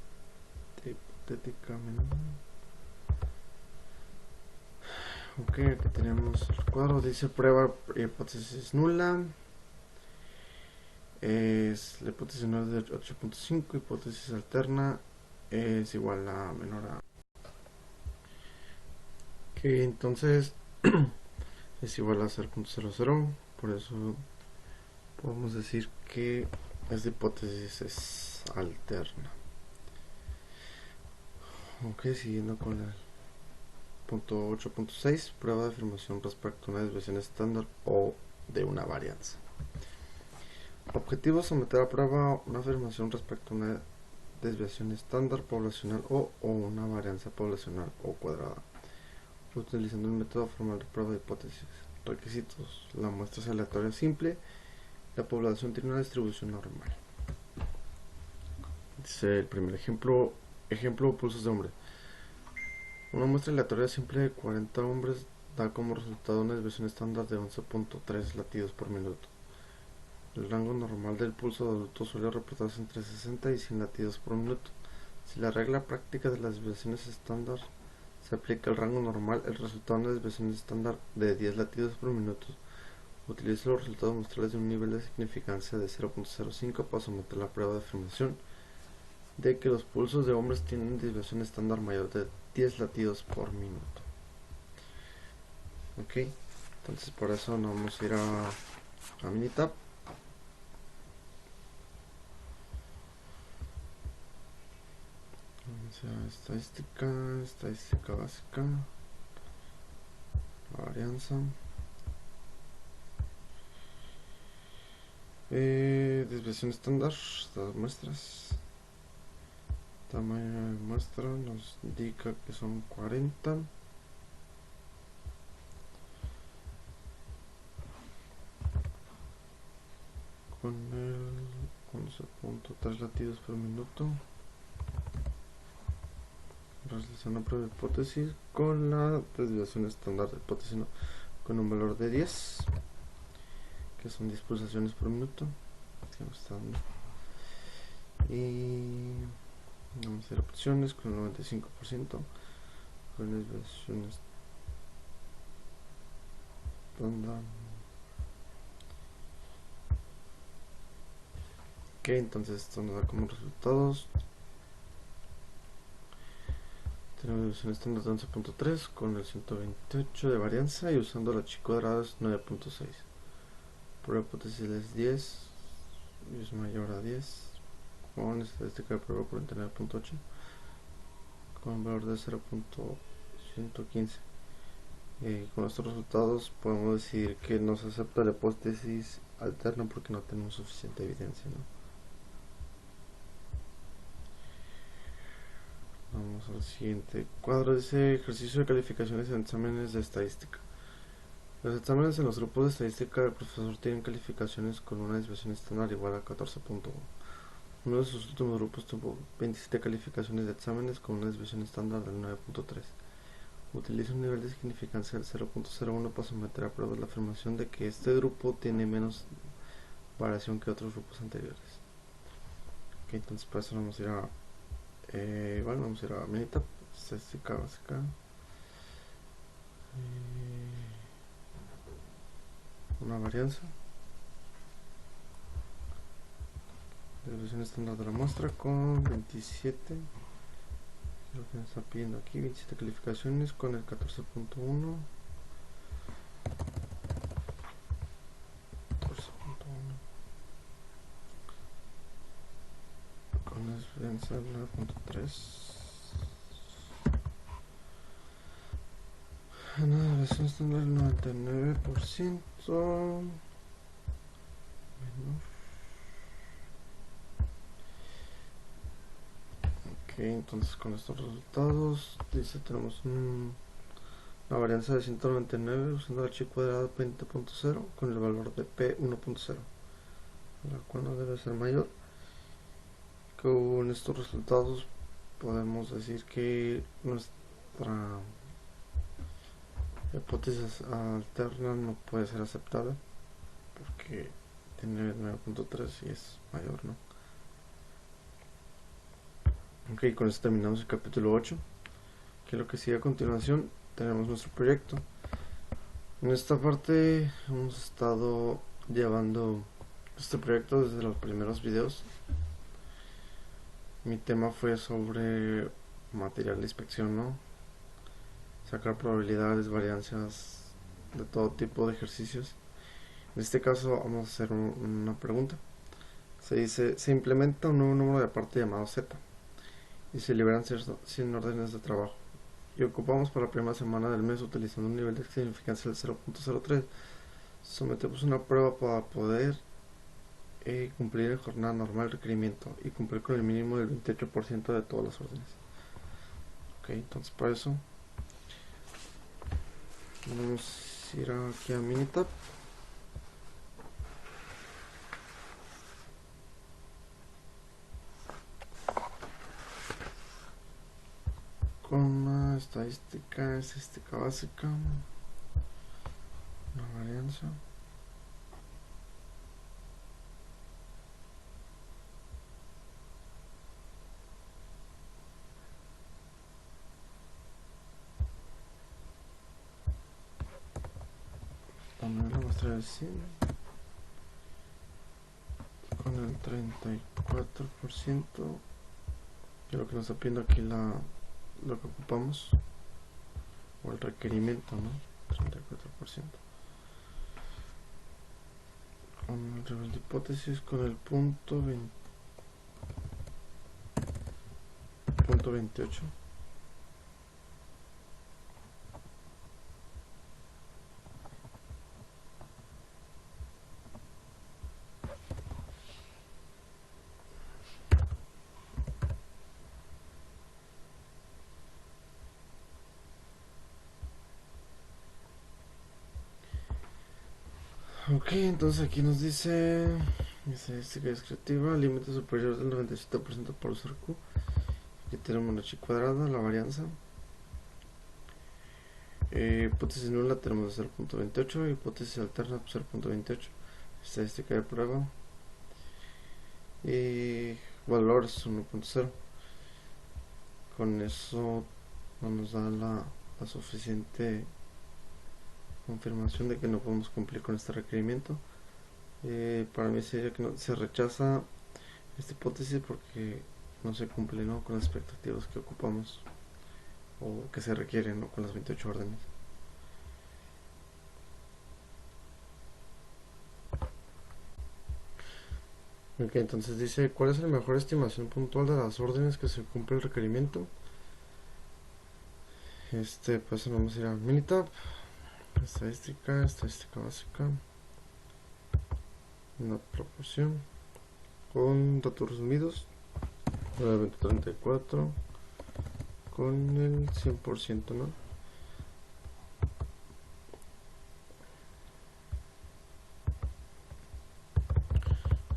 hipotética menor. Ok, aquí tenemos el cuadro, dice prueba hipótesis nula. Es la hipótesis nula de 8.5, hipótesis alterna es igual a menor a. Ok, entonces es igual a 0.00, por eso podemos decir que esta hipótesis es alterna. Ok, siguiendo con el punto 8.6, prueba de afirmación respecto a una desviación estándar o de una varianza. Objetivo: someter a prueba una afirmación respecto a una desviación estándar poblacional o una varianza poblacional o cuadrada, utilizando el método formal de prueba de hipótesis. Requisitos: la muestra es aleatoria simple, la población tiene una distribución normal. Dice el primer ejemplo pulsos de hombre. Una muestra aleatoria simple de 40 hombres da como resultado una desviación estándar de 11.3 latidos por minuto. El rango normal del pulso de adulto suele reportarse entre 60 y 100 latidos por minuto. Si la regla práctica de las desviaciones estándar se aplica al rango normal, el resultado de una desviación estándar de 10 latidos por minuto. Utiliza los resultados muestrales de un nivel de significancia de 0.05 para someter la prueba de afirmación de que los pulsos de hombres tienen desviación estándar mayor de 10 latidos por minuto. Ok, entonces por eso nos vamos a ir a Minitab. Vamos a estadística básica, la varianza. Desviación estándar, las muestras. Tamaño de muestra nos indica que son 40. Con el 11.3 latidos por minuto. Realizar una prueba de hipótesis con la desviación estándar de hipótesis, ¿no? Con un valor de 10, que son 10 pulsaciones por minuto. Que nos está dando. Y vamos a hacer opciones con el 95%. Con desviación estándar. Ok, entonces esto nos da como resultados. Tenemos desviación estándar de 11.3 con el 128 de varianza y usando la chi cuadrada es 9.6. Prueba hipótesis es 10 y es mayor a 10. Con estadística de prueba 49.8 con un valor de 0.115. Con estos resultados podemos decir que no se acepta la hipótesis alterna porque no tenemos suficiente evidencia, ¿no? Vamos al siguiente cuadro. Dice ejercicio de calificaciones en exámenes de estadística. Los exámenes en los grupos de estadística del profesor tienen calificaciones con una desviación estándar igual a 14.1. Uno de sus últimos grupos tuvo 27 calificaciones de exámenes con una desviación estándar del 9.3. Utiliza un nivel de significancia del 0.01 para someter a prueba la afirmación de que este grupo tiene menos variación que otros grupos anteriores. Ok, entonces para eso vamos a ir a vamos a ir a Minitab, estadística básica. Una varianza. Desviación estándar de la muestra con 27. Lo que nos está pidiendo aquí, 27 calificaciones con el 14.1. Con la desviación 9.3. Una desviación estándar del 99%. Ok, entonces con estos resultados dice tenemos una varianza de 199 usando la chi cuadrada 20.0 con el valor de p 1.0, la cual no debe ser mayor. Con estos resultados podemos decir que nuestra hipótesis alterna no puede ser aceptada porque tiene 9.3 y es mayor, ¿no? Ok, con esto terminamos el capítulo 8. Que lo que sigue a continuación tenemos nuestro proyecto. En esta parte hemos estado llevando este proyecto desde los primeros videos. Mi tema fue sobre material de inspección, ¿no? Sacar probabilidades, varianzas de todo tipo de ejercicios. En este caso vamos a hacer una pregunta. Se dice, se implementa un nuevo número de parte llamado Z y se liberan 100 órdenes de trabajo. Y ocupamos para la primera semana del mes utilizando un nivel de significancia del 0.03. Sometemos una prueba para poder cumplir en jornada normal el requerimiento y cumplir con el mínimo del 28% de todas las órdenes. Ok, entonces para eso vamos a ir aquí a Minitab. Con una estadística básica, una varianza. Poner la muestra de 100 con el 34%, que es lo que nos está pidiendo aquí lo que ocupamos, o el requerimiento, ¿no? 34%. Con el nivel de hipótesis con el punto 28. Ok, entonces aquí nos dice estadística descriptiva, límite superior del 97% por usar Q. Aquí tenemos la chi cuadrada, la varianza. Hipótesis nula tenemos 0.28, hipótesis alterna 0.28, estadística de prueba y valores 1.0. Con eso no nos da la suficiente confirmación de que no podemos cumplir con este requerimiento. Para mí sería que no, se rechaza esta hipótesis porque no se cumple, ¿no?, con las expectativas que ocupamos o que se requieren, ¿no?, con las 28 órdenes. Ok, entonces dice, ¿cuál es la mejor estimación puntual de las órdenes que se cumple el requerimiento? Pues vamos a ir a Minitab, estadística básica, una proporción con datos resumidos, 934 con el 100%, ¿no?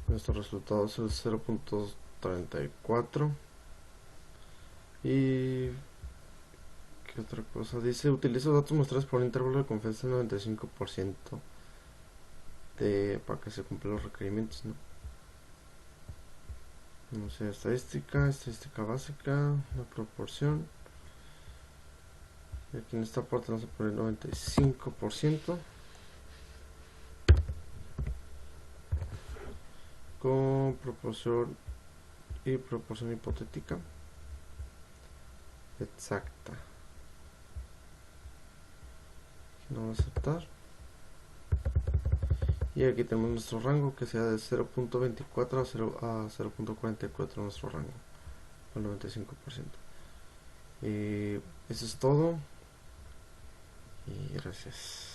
Nuestro resultado es el 0.34. Y ¿qué otra cosa? Dice, utiliza datos muestrados por un intervalo de confianza del 95% para que se cumplan los requerimientos, ¿no? No sé, estadística básica, la proporción. Y aquí en esta parte vamos a poner 95% con proporción y proporción hipotética exacta. Aquí no vamos a aceptar. Y aquí tenemos nuestro rango, que sea de 0.24 a 0.44 nuestro rango, con 95%. Eso es todo y gracias.